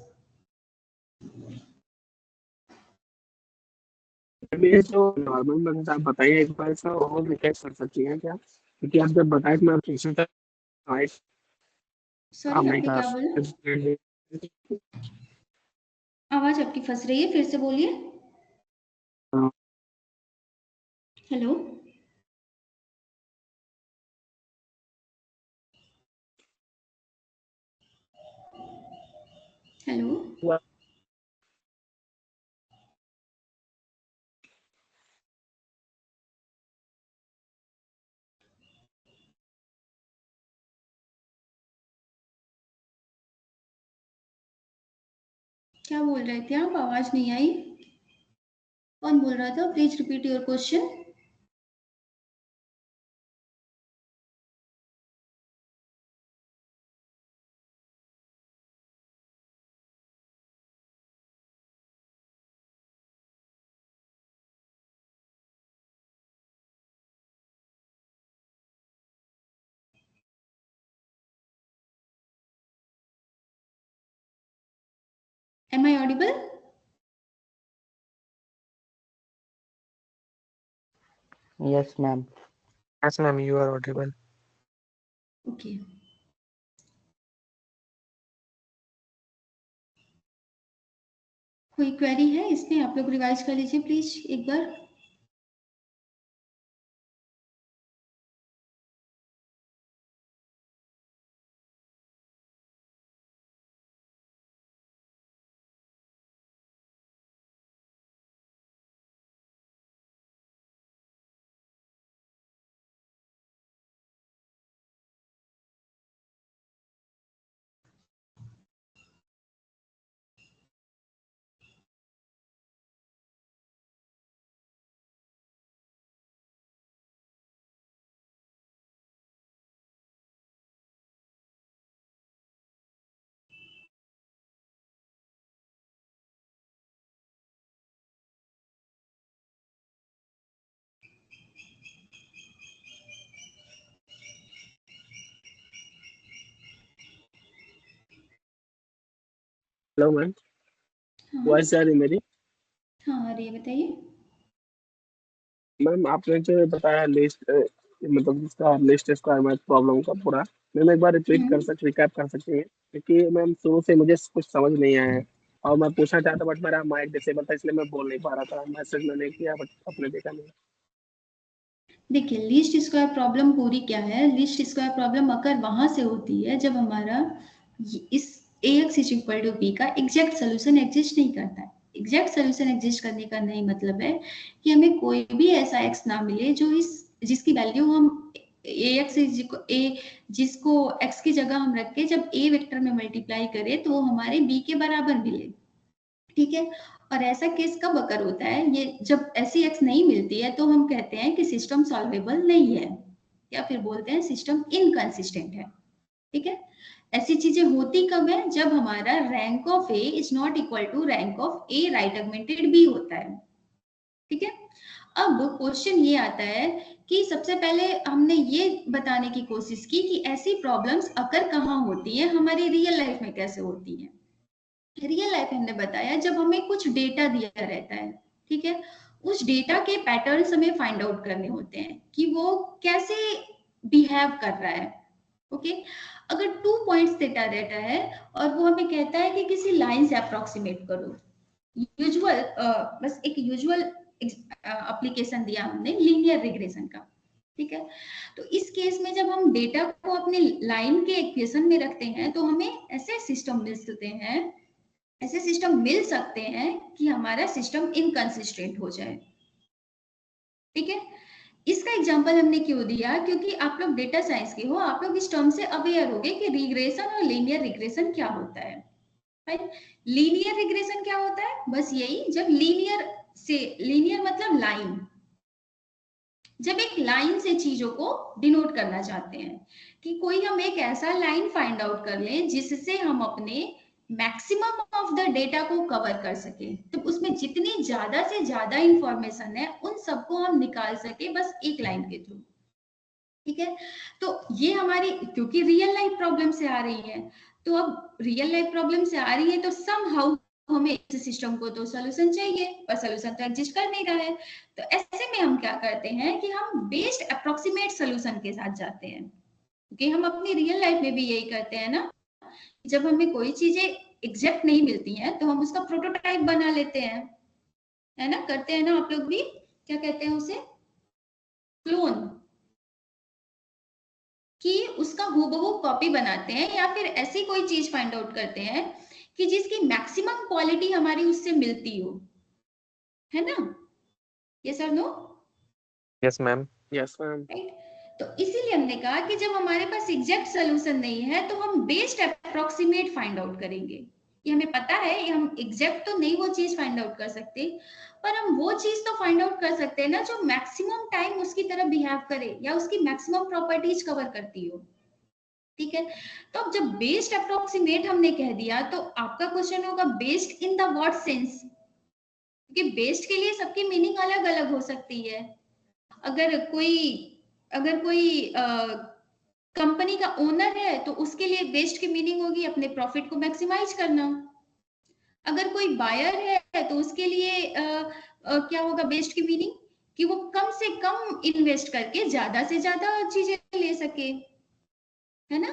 ये जो नॉर्मल मेथड आप बताइए एक बार इसका और रिकेप कर सकती हैं क्या? क्योंकि आप जब बताए तो मैं ट्यूशन तक सॉरी हमने आपने क्या बोला, कहा आवाज आपकी फंस रही है, फिर से बोलिए। हेलो हेलो, क्या बोल रहे थे आप, आवाज नहीं आई, कौन बोल रहा था? Please repeat your question. Am I audible? Yes, ma'am. Yes, ma'am, you are audible. Okay. कोई क्वेरी है इसमें? आप लोग रिवाइज कर लीजिए प्लीज एक बार। हेलो मैम, हाँ वॉइस आ रही है मेरी? हाँ आ रही है, बताइए। मैम आपने जो बताया लिस्ट मतलब इसका लिस्ट स्क्वायर मैथ प्रॉब्लम का पूरा मैम एक बार रिकैप कर सकती हैं? क्योंकि मैम शुरू से मुझे कुछ समझ नहीं आया है और मैं पूछना चाहता बट मेरा माइक डिसेबल था इसलिए मैं बोल नहीं पा रहा था, मैसेज मैंने किया बट आपने देखा नहीं। देखिए लीस्ट स्क्वायर प्रॉब्लम पूरी क्या है, लीस्ट स्क्वायर प्रॉब्लम अगर वहां से होती है जब हमारा इस Ax is equal to B का एग्जैक्ट सोल्यूशन एग्जिस्ट नहीं करता है। एग्जैक्ट सोल्यूशन एग्जिस्ट करने का नहीं मतलब है कि हमें कोई भी ऐसा x ना मिले जो इस जिसकी वैल्यू हम Ax इज a जिसको x की जगह हम रख के जब a वेक्टर में मल्टीप्लाई करें तो वो हमारे b के बराबर मिले। ठीक है, और ऐसा केस कब अकर होता है, ये जब ऐसी एक्स नहीं मिलती है तो हम कहते हैं कि सिस्टम सॉल्वेबल नहीं है या फिर बोलते हैं सिस्टम इनकंसिस्टेंट है। ठीक है, ऐसी चीजें होती कब है, जब हमारा rank of A is not equal to rank of A right augmented B होता है। ठीक है, अब क्वेश्चन ये आता है कि सबसे पहले हमने ये बताने की कोशिश की कि ऐसी प्रॉब्लम्स अकर कहाँ होती है, हमारी रियल लाइफ में कैसे होती है। रियल लाइफ हमने बताया जब हमें कुछ डेटा दिया रहता है, ठीक है, उस डेटा के पैटर्न्स हमें फाइंड आउट करने होते हैं कि वो कैसे बिहेव कर रहा है। ओके, अगर 2 पॉइंट्स डेटा है और वो हमें कहता है कि किसी लाइन से अप्रोक्सीमेट करो, यूजुअल बस एक यूजुअल एप्लीकेशन दिया हमने लीनियर रिग्रेशन का, ठीक है। तो इस केस में जब हम डेटा को अपने लाइन के इक्वेशन में रखते हैं तो हमें ऐसे सिस्टम मिल सकते हैं कि हमारा सिस्टम इनकंसिस्टेंट हो जाए, ठीक है। इसका एग्जांपल हमने क्यों दिया, क्योंकि आप लोग डेटा साइंस के हो, आप लोग इस टर्म से अवेयर होगे कि रिग्रेशन और लीनियर रिग्रेशन क्या होता है, राइट। लीनियर रिग्रेशन क्या होता है, बस यही, जब लीनियर मतलब लाइन, जब एक लाइन से चीजों को डिनोट करना चाहते हैं कि कोई हम एक ऐसा लाइन फाइंड आउट कर लें जिससे हम अपने मैक्सिमम ऑफ द डेटा को कवर कर सके, तो उसमें जितनी ज्यादा से ज्यादा इंफॉर्मेशन है उन सबको हम निकाल सके बस एक लाइन के थ्रू, ठीक है। तो ये हमारी, क्योंकि रियल लाइफ प्रॉब्लम से आ रही है, तो अब रियल लाइफ प्रॉब्लम से आ रही है तो समहाउ हमें इस सिस्टम को तो सोल्यूशन चाहिए, पर सोल्यूशन तो एग्जिस्ट कर नहीं रहा है। तो ऐसे में हम क्या करते हैं कि हम बेस्ड अप्रोक्सीमेट सोल्यूशन के साथ जाते हैं, क्योंकि हम अपनी रियल लाइफ में भी यही करते हैं ना, जब हमें कोई चीजें एग्जैक्ट नहीं मिलती हैं तो हम उसका प्रोटोटाइप बना लेते हैं, है ना, करते हैं ना आप लोग भी, क्या कहते हैं उसे, क्लोन, कि उसका हूबहू कॉपी बनाते हैं, या फिर ऐसी कोई चीज फाइंड आउट करते हैं कि जिसकी मैक्सिमम क्वालिटी हमारी उससे मिलती हो, है ना, यस और no, yes ma'am. Yes ma'am. Right. तो इसीलिए हमने कहा कि जब हमारे पास एग्जैक्ट सोल्यूशन नहीं है तो हम बेस्ड अप्रोक्सीमेट फाइंड आउट करेंगे। ये हमें पता है, ये हम एग्जैक्ट तो नहीं वो चीज फाइंड आउट कर सकते, पर हम वो चीज तो फाइंड आउट कर सकते हैं ना जो मैक्सिमम टाइम उसकी तरह बिहेव करे या उसकी मैक्सिमम प्रॉपर्टीज कवर करती हो, ठीक है। तो अब जब बेस्ड अप्रोक्सीमेट हमने कह दिया तो आपका क्वेश्चन होगा based in the what sense, क्योंकि बेस्ड के लिए सबकी मीनिंग अलग अलग हो सकती है। अगर कोई कंपनी का ओनर है तो उसके लिए बेस्ट की मीनिंग होगी अपने प्रॉफिट को मैक्सिमाइज करना। अगर कोई बायर है तो उसके लिए क्या होगा बेस्ट की मीनिंग, कि वो कम से कम इन्वेस्ट करके ज्यादा से ज्यादा चीजें ले सके, है ना।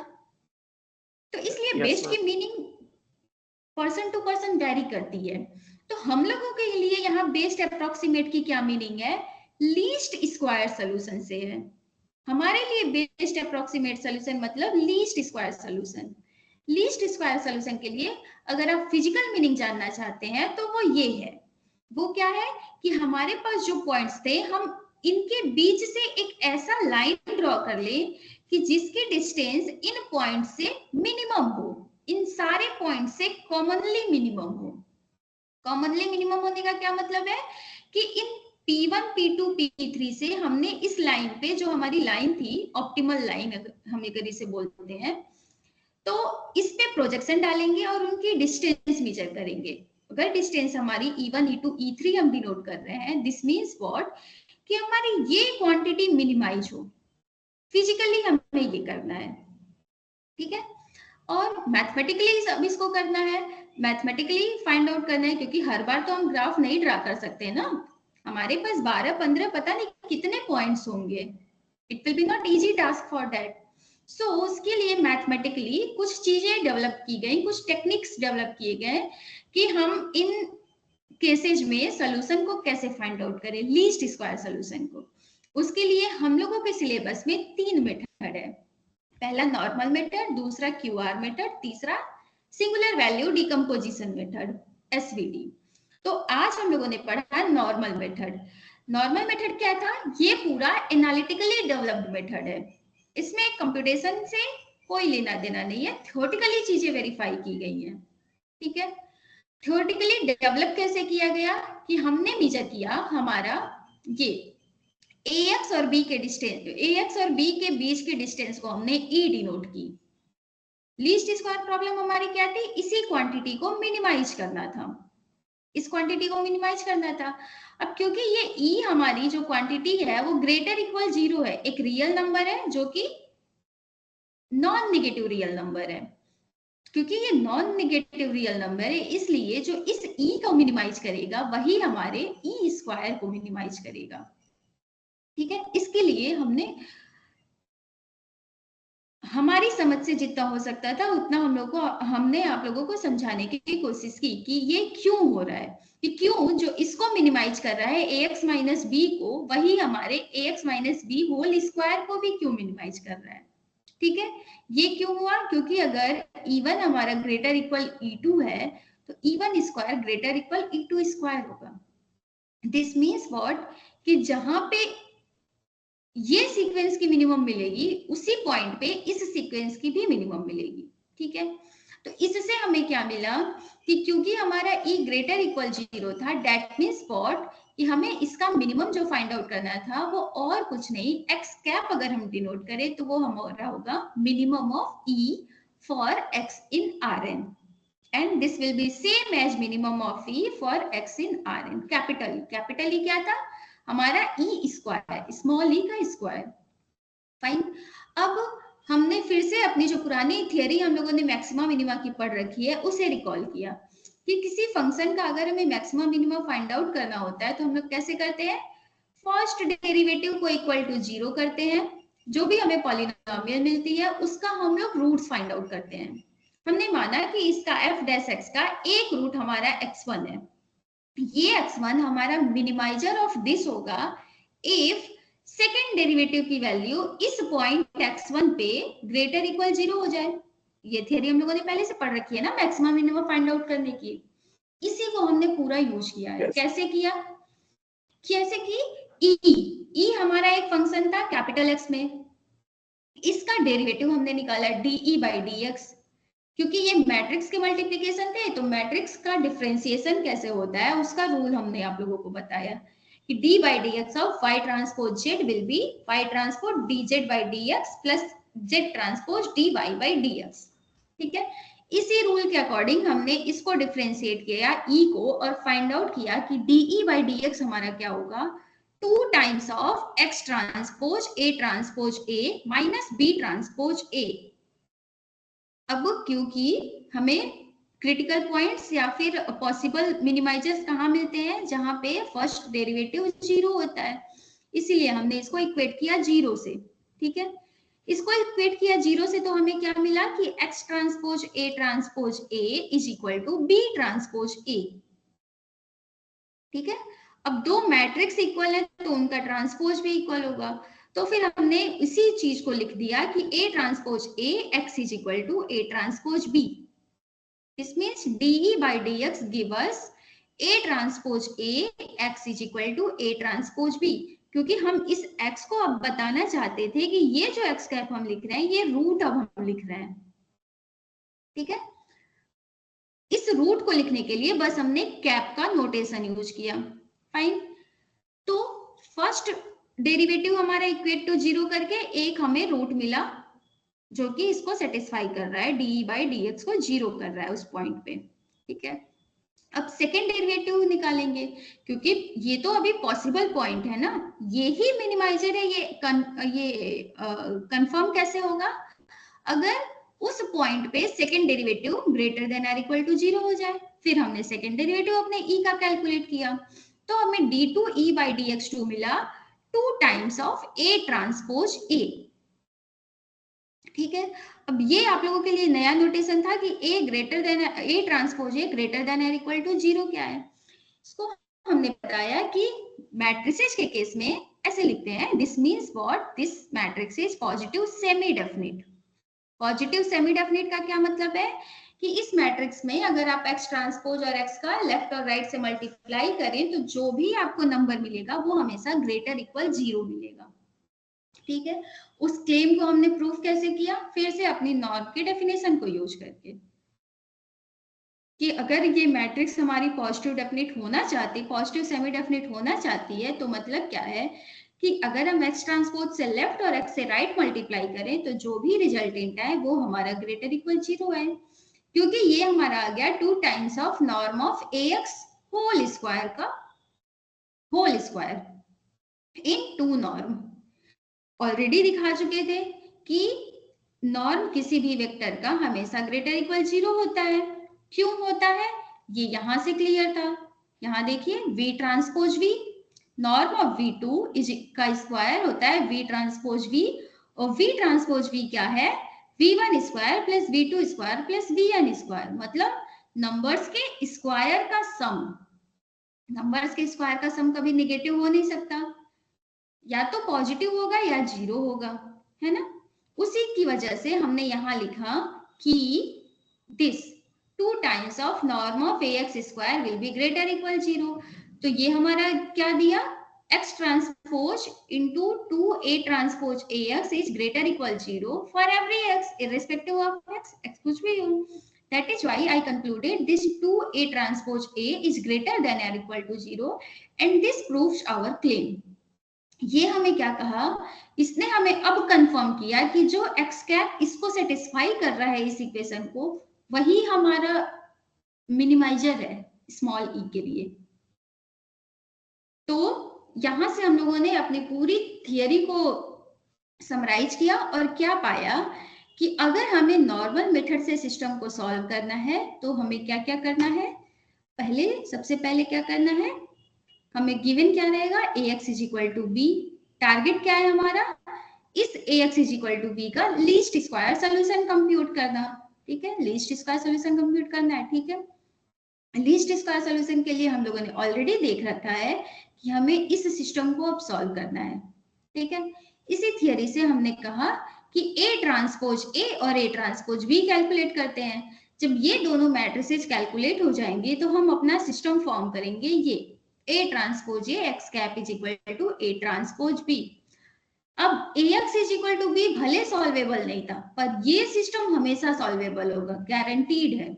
तो इसलिए Yes, बेस्ट की ma'am. Meaning person to person vary करती है। तो हम लोगों के लिए यहाँ बेस्ट अप्रोक्सीमेट की क्या मीनिंग है, लीस्ट स्क्वायर सोल्यूशन से है। हमारे लिए बेस्ट अप्रोक्सीमेट सोल्यूशन मतलब least square solution. Least square solution के लिए अगर आप फिजिकल मीनिंग जानना चाहते हैं तो वो ये है, वो क्या है कि हमारे पास जो पॉइंट्स थे हम इनके बीच से एक ऐसा लाइन ड्रॉ कर ले कि जिसकी डिस्टेंस इन पॉइंट से मिनिमम हो, इन सारे पॉइंट से कॉमनली मिनिमम हो। कॉमनली मिनिमम होने का क्या मतलब है कि इन P1, P2, P3 से हमने इस लाइन पे, जो हमारी लाइन थी ऑप्टिमल लाइन हम अगर इसे बोलते हैं, तो इस पे प्रोजेक्शन डालेंगे और उनकी डिस्टेंस मेजर करेंगे। अगर डिस्टेंस हमारी E1, E2, E3 हम डिनोट कर रहे हैं, दिस मीन्स व्हाट, कि हमारी ये क्वांटिटी मिनिमाइज हो। फिजिकली हमें ये करना है, ठीक है। और मैथमेटिकली अब इसको करना है, मैथमेटिकली फाइंड आउट करना है, क्योंकि हर बार तो हम ग्राफ नहीं ड्रा कर सकते ना, हमारे पास 12-15 पता नहीं कितने पॉइंट्स होंगे, it will be not easy task for that. So उसके लिए मैथमेटिकली कुछ चीजें डेवलप की गई, कुछ टेक्निक्स डेवलप किए गए कि हम इन केसेज में सोल्यूशन को कैसे फाइंड आउट करें, लीस्ट स्क्वायर सोल्यूशन को। उसके लिए हम लोगों के सिलेबस में 3 मेथड है, पहला नॉर्मल मेथड, दूसरा क्यूआर मेथड, तीसरा singular value decomposition method, SVD. तो आज हम लोगों ने पढ़ा नॉर्मल मेथड। नॉर्मल मेथड क्या था, ये पूरा एनालिटिकली डेवलप्ड मेथड है, इसमें कंप्यूटेशन से कोई लेना देना नहीं है, थ्योरेटिकली चीजें वेरीफाई की गई हैं, ठीक है। थ्योरेटिकली डेवलप कैसे किया गया कि हमने मेजर किया हमारा ये AX और B के डिस्टेंस, AX और B के बीच के डिस्टेंस को हमने E डिनोट की। लीस्ट स्क्वायर प्रॉब्लम हमारी क्या थी, इसी क्वांटिटी को मिनिमाइज करना था, इस क्वांटिटी को मिनिमाइज करना था। अब क्योंकि ये E हमारी जो क्वांटिटी है वो ग्रेटर इक्वल 0 है, एक रियल नंबर है जो कि नॉन नेगेटिव रियल नंबर है, क्योंकि ये नॉन नेगेटिव रियल नंबर है, इसलिए जो इस e को मिनिमाइज करेगा वही हमारे e स्क्वायर को मिनिमाइज करेगा। ठीक है, इसके लिए हमारी समझ से जितना हो सकता था उतना हमने आप लोगों को समझाने की कोशिश की कि ये क्यों हो रहा है, कि क्यों जो इसको मिनिमाइज कर रहा है ax माइनस बी को, वही हमारे ax minus B whole square को भी क्यों मिनिमाइज कर रहा है। ठीक है, ये क्यों हुआ, क्योंकि अगर E1 हमारा ग्रेटर इक्वल E2 है तो E1 square greater equal E2 square होगा। दिस मीन्स व्हाट, कि जहां पे ये सीक्वेंस की मिनिमम मिलेगी उसी पॉइंट पे इस सीक्वेंस की भी मिनिमम मिलेगी। ठीक है, तो इससे हमें क्या मिला कि क्योंकि हमारा e ग्रेटर इक्वल 0 था, दैट मीन्स व्हाट, कि हमें इसका मिनिमम जो फाइंड आउट करना था वो और कुछ नहीं, x कैप अगर हम डिनोट करें तो वो हमारा होगा minimum of e for x in Rn, and this will be same as minimum of e for x in Rn। Capital e क्या था हमारा e स्क्वायर, स्मॉल e का स्क्वायर। फाइन, अब हमने फिर से अपनी जो पुरानी थियरी हम लोगों ने मैक्सिमा मिनिमा की पढ़ रखी है उसे रिकॉल किया कि किसी फंक्शन का अगर हमें मैक्सिमा मिनिमा फाइंड आउट करना होता है तो हम लोग कैसे करते हैं, फर्स्ट डेरिवेटिव को इक्वल टू 0 करते हैं, जो भी हमें पॉलिनोमियल मिलती है उसका हम लोग रूट्स फाइंड आउट करते हैं। हमने माना कि इसका f डैश x का एक रूट हमारा x1 है, ये x1 हमारा मिनिमाइजर ऑफ दिस होगा इफ सेकेंड डेरिवेटिव की वैल्यू इस पॉइंट x1 पे ग्रेटर इक्वल 0 हो जाए। ये थियरी हम लोगों ने पहले से पढ़ रखी है ना मैक्सिमम मिनिमम फाइंड आउट करने की, इसी को हमने पूरा यूज किया है। कैसे किया, कैसे की e हमारा एक फंक्शन था कैपिटल x में, इसका डेरिवेटिव हमने निकाला de बाई dx, क्योंकि ये मैट्रिक्स के मल्टीप्लिकेशन थे तो मैट्रिक्स का डिफरेंशिएशन कैसे होता है उसका रूल हमने आप लोगों को बताया कि d by dx of y transpose z will be y transpose dz by dx plus z transpose dy by dx। ठीक है, इसी रूल के अकॉर्डिंग हमने इसको डिफरेंशिएट किया e को और फाइंड आउट किया कि de बाई dx हमारा क्या होगा, 2 times of x transpose a minus b transpose a। अब क्योंकि हमें क्रिटिकल पॉइंट्स या फिर पॉसिबल मिनिमाइजर्स कहाँ मिलते हैं, जहां पे फर्स्ट डेरिवेटिव 0 होता है, इसीलिए हमने इसको इक्वेट किया 0 से। ठीक है, इसको इक्वेट किया 0 से तो हमें क्या मिला कि x transpose a is equal to b transpose a। ठीक है, अब दो मैट्रिक्स इक्वल है तो उनका ट्रांसपोज भी इक्वल होगा, तो फिर हमने इसी चीज को लिख दिया कि a transpose a x is equal to a transpose b। This means de by dx give us a transpose a x is equal to a transpose b, क्योंकि हम इस x को अब बताना चाहते थे कि ये जो x कैप हम लिख रहे हैं ये रूट अब हम लिख रहे हैं। ठीक है, इस रूट को लिखने के लिए बस हमने कैप का नोटेशन यूज किया। फाइन, तो फर्स्ट डेरिवेटिव हमारा इक्वेट टू 0 करके एक हमें रूट मिला जो कि इसको सेटिस्फाई कर रहा है, डी बाई डी एक्स को 0 कर रहा है उस पॉइंट पे। ठीक है, अब सेकेंड डेरिवेटिव निकालेंगे क्योंकि ये तो अभी पॉसिबल पॉइंट है ना, ये ही मिनिमाइजर है, ये कंफर्म कैसे होगा, अगर उस पॉइंट पे second derivative greater than or equal to 0 हो जाए। फिर हमने सेकेंड डेरिवेटिव अपने e का कैलकुलेट किया तो हमें d2e by dx2 मिला 2 times of a transpose a। ठीक है, अब ये आप लोगों के लिए नया नोटेशन था कि a greater than a transpose a greater than or equal to 0 क्या है, इसको हमने बताया कि मैट्रिसेस के केस में ऐसे लिखते हैं, this means what, this matrix is positive semi definite. Positive semi definite का क्या मतलब है कि इस मैट्रिक्स में अगर आप x ट्रांसपोज और x का लेफ्ट और राइट से मल्टीप्लाई करें तो जो भी आपको नंबर मिलेगा वो हमेशा ग्रेटर इक्वल 0 मिलेगा। ठीक है, उस क्लेम को हमने प्रूफ कैसे किया, फिर से अपनी नॉर्म के डेफिनेशन को यूज करके, कि अगर ये मैट्रिक्स हमारी पॉजिटिव डेफिनिट होना चाहती, पॉजिटिव सेमी डेफिनिट होना चाहती है तो मतलब क्या है कि अगर हम x ट्रांसपोज से लेफ्ट और x से राइट मल्टीप्लाई करें तो जो भी रिजल्टेंट है वो हमारा ग्रेटर इक्वल 0 है, क्योंकि ये हमारा आ गया 2 times of norm of ax whole square का whole square in 2 norm. Already दिखा चुके थे कि नॉर्म किसी भी वेक्टर का हमेशा ग्रेटर इक्वल 0 होता है। क्यों होता है ये यहां से क्लियर था। यहाँ देखिए v transpose v, norm of v2 का स्क्वायर होता है v ट्रांसपोज v, और v ट्रांसपोज v क्या है, v1 square plus v2 square plus vn square, मतलब नंबर्स के स्क्वायर का सम। नंबर्स के स्क्वायर का सम कभी नेगेटिव हो नहीं सकता, या तो पॉजिटिव होगा या जीरो होगा, है ना। उसी की वजह से हमने यहाँ लिखा कि this 2 times of norm of ax square will be greater equal 0। तो ये हमारा क्या दिया, x transpose into 2a transpose ax is greater equal 0 for every x irrespective of x कुछ भी हो। That is why I concluded this 2a transpose a is greater than or equal to 0 and this proves our claim। ये हमें क्या कहा, इसने हमें अब कंफर्म किया कि जो x कैप इसको सेटिस्फाई कर रहा है इस इक्वेशन को, वही हमारा मिनिमाइजर है स्मॉल e के लिए। तो यहां से हम लोगों ने अपनी पूरी थियरी को समराइज किया और क्या पाया कि अगर हमें नॉर्मल मेथड से सिस्टम को सॉल्व करना है तो हमें क्या क्या करना है। सबसे पहले क्या करना है, हमें गिवन क्या रहेगा, ax is equal to B. Target क्या है हमारा, इस ax is equal to B का लीस्ट स्क्वायर सोल्यूशन कंप्यूट करना। ठीक है, लीस्ट स्क्वायर सोल्यूशन कंप्यूट करना है। ठीक है, लीस्ट स्क्वायर सोल्यूशन के लिए हम लोगों ने ऑलरेडी देख रखा है कि हमें इस सिस्टम को अब सॉल्व करना है। ठीक है, इसी थियरी से हमने कहा कि A ट्रांसपोज A और A ट्रांसपोज B कैलकुलेट करते हैं। जब ये दोनों मैट्रिसेस कैलकुलेट हो जाएंगे तो हम अपना सिस्टम फॉर्म करेंगे, ये A transpose A x cap is equal to A transpose B। अब AX is equal to B भले सॉल्वेबल नहीं था, पर ये सिस्टम हमेशा सॉल्वेबल होगा, गारंटीड है।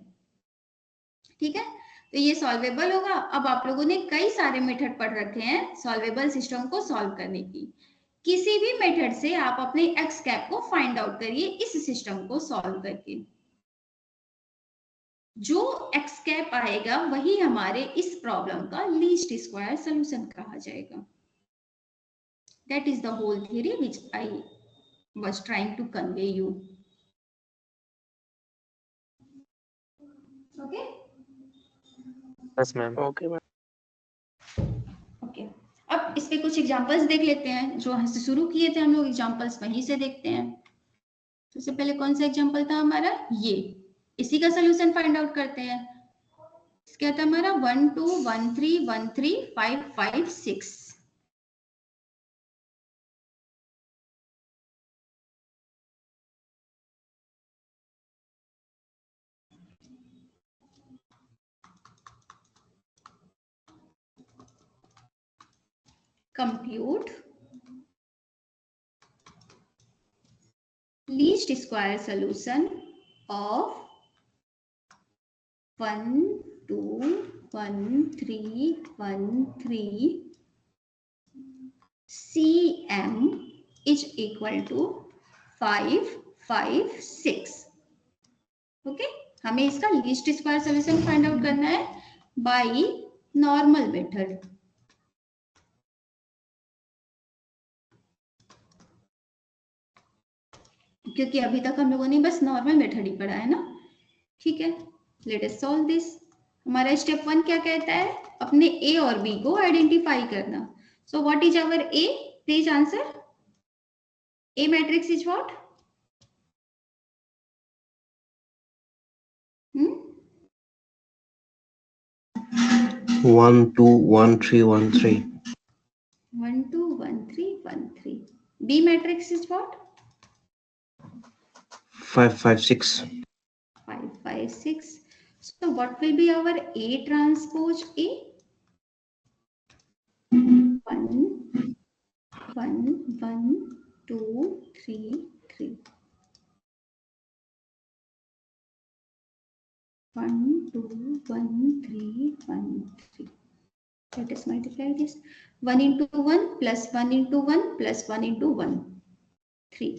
ठीक है, तो ये सॉल्वेबल होगा। अब आप लोगों ने कई सारे मेथड पढ़ रखे हैं सॉल्वेबल सिस्टम को सॉल्व करने की। किसी भी मेथड से आप अपने एक्स कैप को फाइंड आउट करिए इस सिस्टम को सॉल्व करके। जो एक्स कैप आएगा वही हमारे इस प्रॉब्लम का लीस्ट स्क्वायर सॉल्यूशन कहा जाएगा। That is the whole theory which I was trying to convey you. Okay, yes ma'am. Okay ma'am. Okay, अब इस पे कुछ एग्जांपल्स देख लेते हैं, जो हमसे शुरू किए थे हम लोग एग्जांपल्स वहीं से देखते हैं। सबसे पहले कौन सा एग्जांपल था हमारा, ये, इसी का सॉल्यूशन फाइंड आउट करते हैं। क्या था हमारा 1 2 1 3 1 3 5 5 6। Compute least square solution of 1 2 1 3 1 3 CM is equal to 5 5 6। Okay, हमें इसका least square solution find out करना है बाय नॉर्मल मेथड। क्योंकि अभी तक हम लोगों ने बस नॉर्मल मेथड ही पढ़ा है ना। ठीक है, लेट अस सॉल्व दिस। हमारा स्टेप 1 क्या कहता है, अपने ए और बी को आइडेंटिफाई करना। So what is our A, please answer. A matrix is what, 1 2 1 3 1 3 1 2 1 3 1 3। B matrix is what, 5 5 6 5 5 6। So what will be our A transpose A? 1 1 1 2 3 3। 1 2 1 3 1 3। Let us multiply this. 1 into 1 plus 1 into 1 plus 1 into 1 3।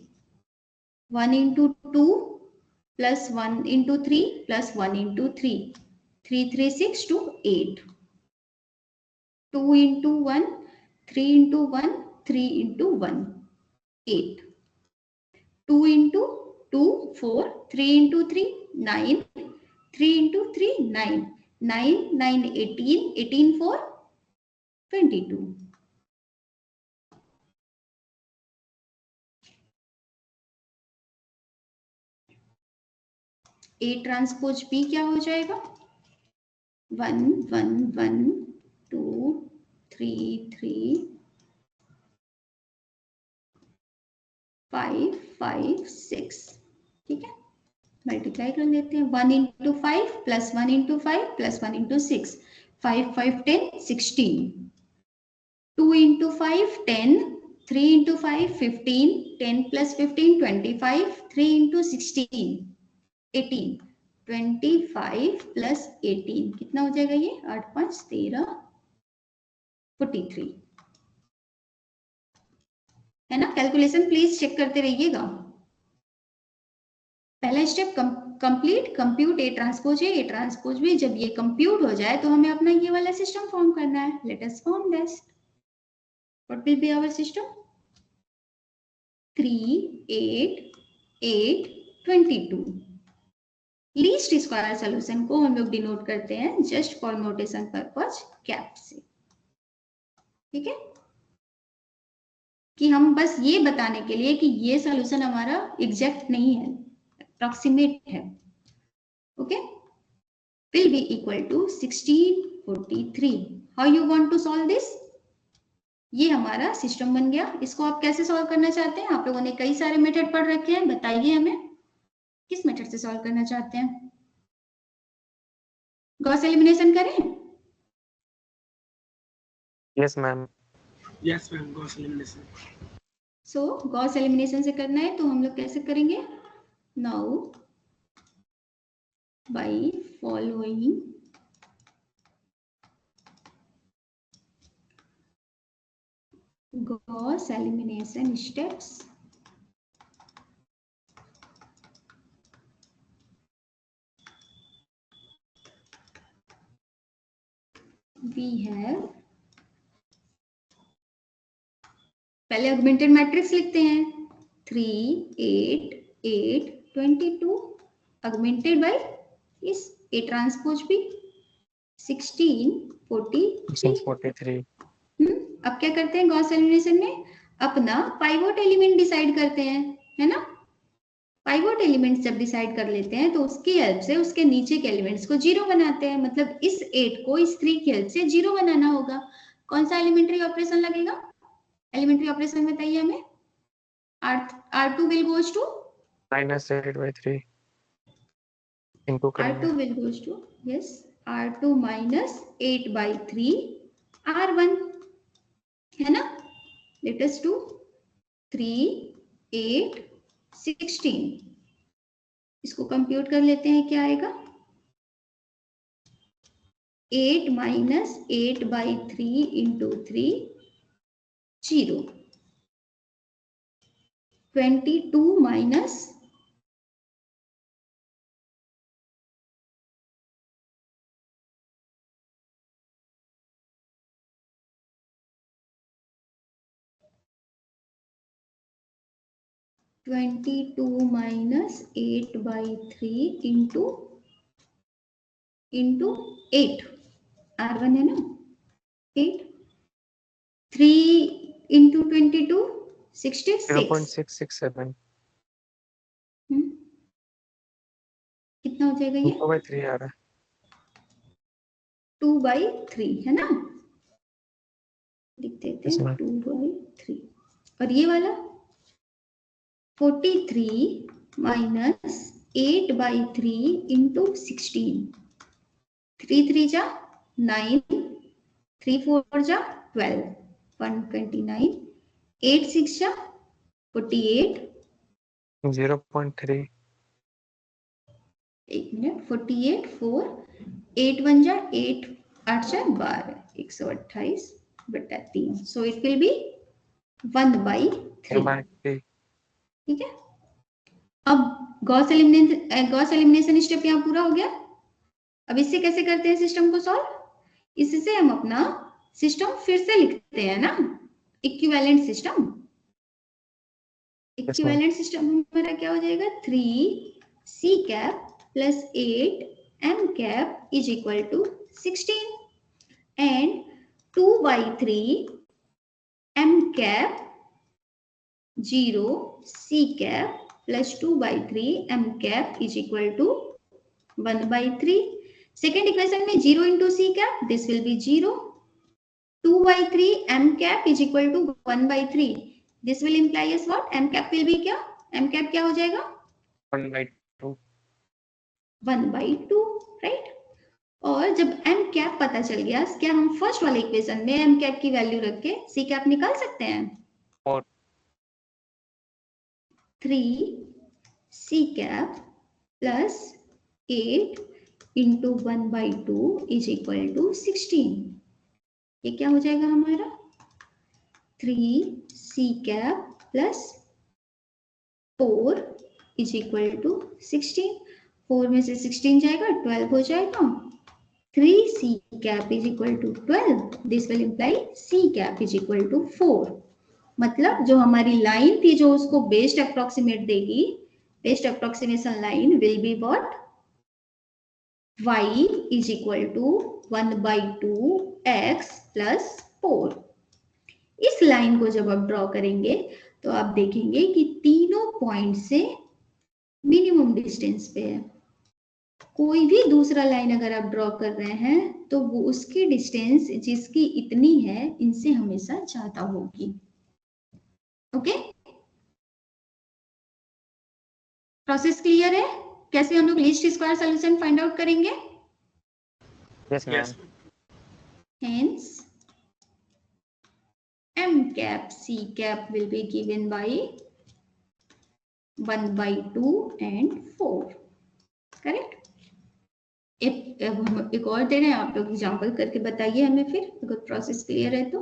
1 into 2 plus 1 into 3 plus 1 into 3 3 3 6 to 8। 2 into 1 3 into 1 3 into 1 8। 2 into 2 4, 3 into 3 9, 3 into 3 9, 9 9 18, 18 4 22. A transpose B क्या हो जाएगा? 1 1 1 2 3 3 5 5 6, ठीक है, multiply कर लेते हैं। 1 into 5 plus 1 into 5 plus 1 into 6, 5 5 10 16, 2 into 5 10, 3 into 5 15, 10 plus 15 25, 3 into 16 18, 25 plus 18 कितना हो जाएगा ये? 8 5 13 43, है ना। कैलकुलेशन प्लीज चेक करते रहिएगा। पहला step complete, compute A transpose A transpose B. जब ये कंप्यूट हो जाए तो हमें अपना ये वाला सिस्टम फॉर्म करना है। Let us form this. What will be our system? 3 8 8 22। Least square solution को हम लोग डिनोट करते हैं just for notation purpose cap से, ठीक है, कि हम बस ये बताने के लिए कि ये सॉल्यूशन हमारा एग्जैक्ट नहीं है, अप्रॉक्सीमेट है। Okay, will be equal to 1643. How you want to solve this? ये हमारा सिस्टम बन गया। इसको आप कैसे सॉल्व करना चाहते हैं? आप लोगों ने कई सारे मेथड पढ़ रखे हैं, बताइए हमें किस मेथड से सॉल्व करना चाहते हैं। गॉस एलिमिनेशन करें? Yes ma'am. Yes ma'am, Gauss elimination. So Gauss elimination से करना है तो हम लोग कैसे करेंगे? Now by following Gauss elimination steps, we have, पहले ऑगमेंटेड मैट्रिक्स लिखते हैं 3 8 8 22 ऑगमेंटेड बाय इस A ट्रांसपोज भी 16 43। अब क्या करते हैं गॉस एलिमिनेशन में? अपना पाइवोट एलिमेंट डिसाइड करते हैं, है ना। पाइवोट एलिमेंट्स जब डिसाइड कर लेते हैं तो उसकी हेल्प से उसके नीचे के एलिमेंट्स को जीरो बनाते हैं। मतलब इस 8 को इस 3 की हेल्प से जीरो बनाना होगा। कौन सा एलिमेंट्री ऑपरेशन लगेगा? एलिमेंट्री ऑपरेशन बताइए हमें। R2 will goes to -8/3 इनको करेंगे। R2 will goes to, yes, R2 minus 8/3 R1, है ना। Let us do 3 8 16। इसको कंप्यूट कर लेते हैं, क्या आएगा? 8 minus 8/3 into 3 0, 22 minus 8/3 into 8 R1 है ना, 8 3 into 22 66। 0.667 कितना हो जाएगा ये? 2/3 आ रहा है। 2/3 है ना, लिख देते हैं 2/3। और ये वाला 43 minus 8/3 into 16, 3 3 जा 9, 3 4 जा 12, 129, 8 6 जा 48, 0.3 एक मिनट, 48 4, 8 1 जा 8 8 जा 12, 128/3। सो इट विल बी 1/3, ठीक है। अब गॉस एलिमिनेशन स्टेप यहाँ पूरा हो गया। अब इससे कैसे करते हैं सिस्टम को सॉल्व? इससे हम अपना सिस्टम फिर से लिखते हैं ना, इक्विवेलेंट सिस्टम। इक्विवेलेंट सिस्टम हमारा क्या हो जाएगा 3c cap plus 8m cap is equal to 16 and 2/3 m cap 0c cap plus 2/3 m cap is equal to 1/3. Second equation में 0 into c cap, this will be 0. 2/3 m cap is equal to 1/3. This will imply as what? M cap will be क्या? M cap क्या हो जाएगा? 1/2 1/2, right? और जब m cap पता चल गया, क्या हम फर्स्ट वाले इक्वेशन में m cap की वैल्यू रख के c cap निकाल सकते हैं? 4 3c cap plus 8 into 1/2 is equal to 16. ये क्या हो जाएगा हमारा 3c cap plus 4 is equal to 16. 4 में से 16 जाएगा 12 हो जाएगा. 3c cap is equal to 12. This will imply c cap is equal to 4. मतलब जो हमारी लाइन थी जो उसको बेस्ड अप्रोक्सीमेट देगी, based approximation line will be what y is equal to 1/2 x plus 4. इस लाइन को जब आप ड्रॉ करेंगे तो आप देखेंगे कि तीनों पॉइंट से मिनिमम डिस्टेंस पे है. कोई भी दूसरा लाइन अगर आप ड्रॉ कर रहे हैं तो वो उसकी डिस्टेंस जिसकी इतनी है इनसे हमेशा ज्यादा होगी. ओके, प्रोसेस क्लियर है? कैसे हम लोग least square solution find out करेंगे? Yes ma'am. Hence m cap c cap will be given by 1/2 and 4. Correct. अब हम एक और दे रहे हैं, आप लोग एग्जांपल करके बताइए हमें फिर अगर प्रोसेस क्लियर है तो.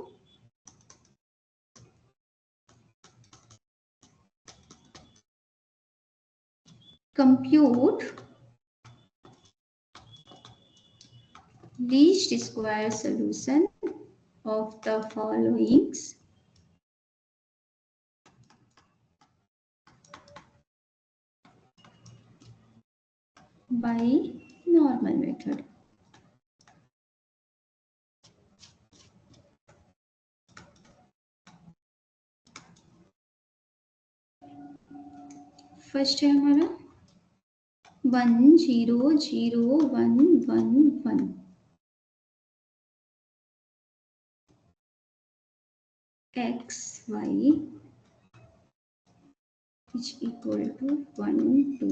Compute least square solution of the followings by normal method. First है हमारा 1 0 0 1 1 1 x y is equal to 1 2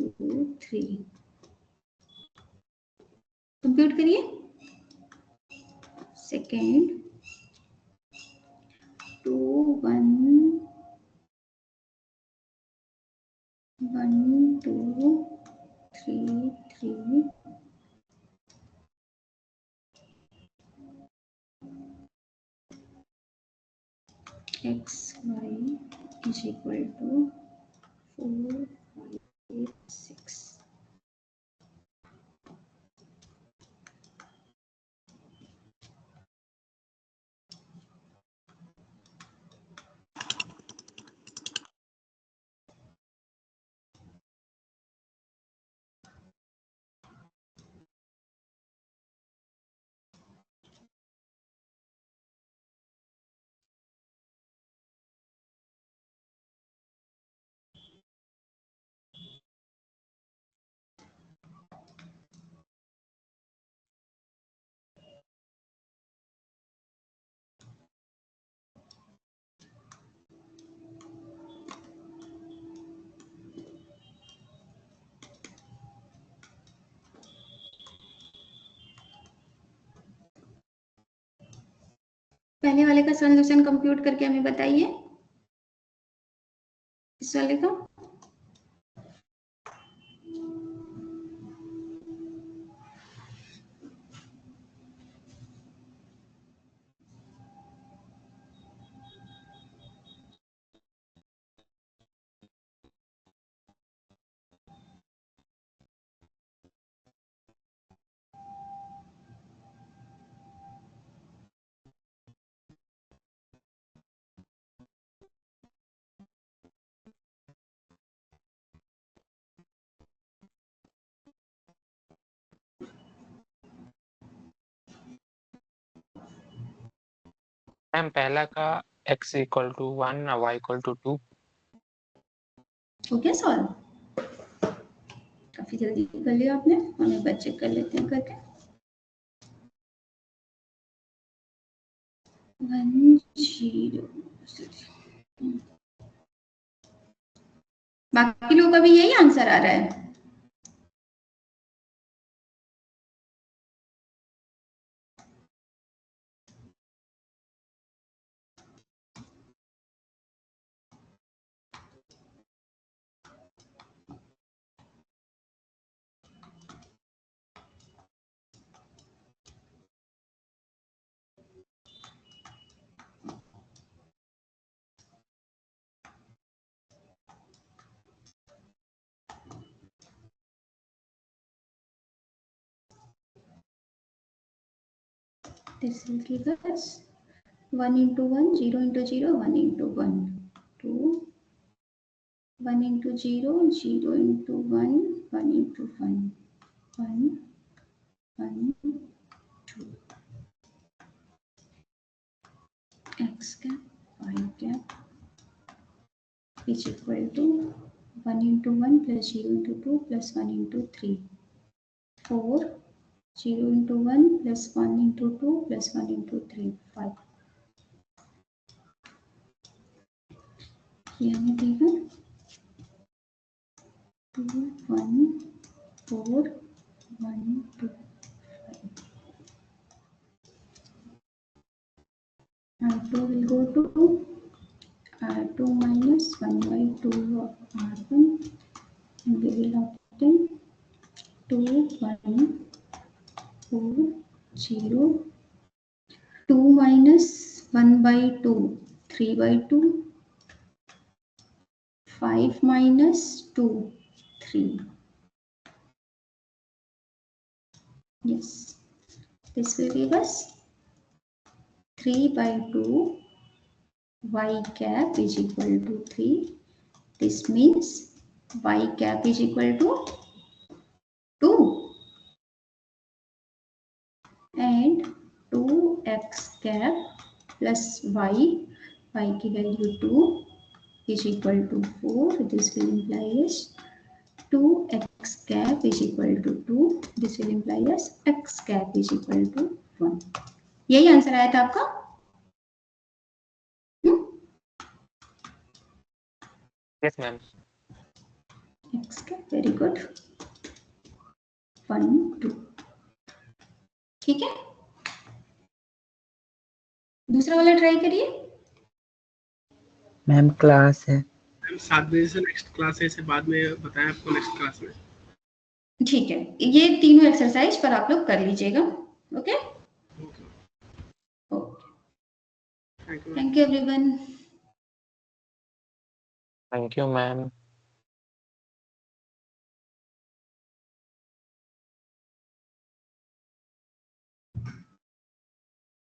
3. Compute करिए. Second 2 1 1 2 3 3 x y is equal to 4 5 6. पहले वाले का सॉल्यूशन कंप्यूट करके हमें बताइए. इस वाले का मैम पहला का x इक्वल टू 1 और y इक्वल टू 2। हो गया सॉल्व? काफी जल्दी कर लिया आपने, हम एक बार चेक कर लेते हैं करके। 1 0 बाकी लोगों का भी यही आंसर आ रहा है। This will give us 1 into 1, 0 into 0, 1 into 1, 2, 1 into 0, 0 into 1, 1 into 1, 1, 1, 2. X cap, Y cap is equal to 1 into 1 plus 0 into 2 plus 1 into 3. 4, 0 into 1 plus 1 into 2 plus 1 into 3, 5. ये हमें देगा 2, 1, 4, 1, 2, 5. R2 will go to R2 minus 1 by 2 of R1 and we will obtain 2, 1, 4, 0, 2 minus 1 by 2, 3 by 2, 5 minus 2, 3. Yes, this will give us 3 by 2 y cap is equal to 3. This means y cap is equal to 2 and 2x cap plus y की value 2 is equal to 4. This will imply as 2x cap is equal to 2. This will imply as x cap is equal to 1. यही answer आया था आपका? Yes ma'am. X cap, very good. 1, 2. ठीक है, दूसरा वाला try करिए। मैम क्लास है। मैम 7 बजे से नेक्स्ट क्लास है, इसे बाद में बताएं आपको नेक्स्ट क्लास में। ठीक है, ये तीनों एक्सरसाइज पर आप लोग कर लीजिएगा। Okay, thank you everyone. Thank you ma'am.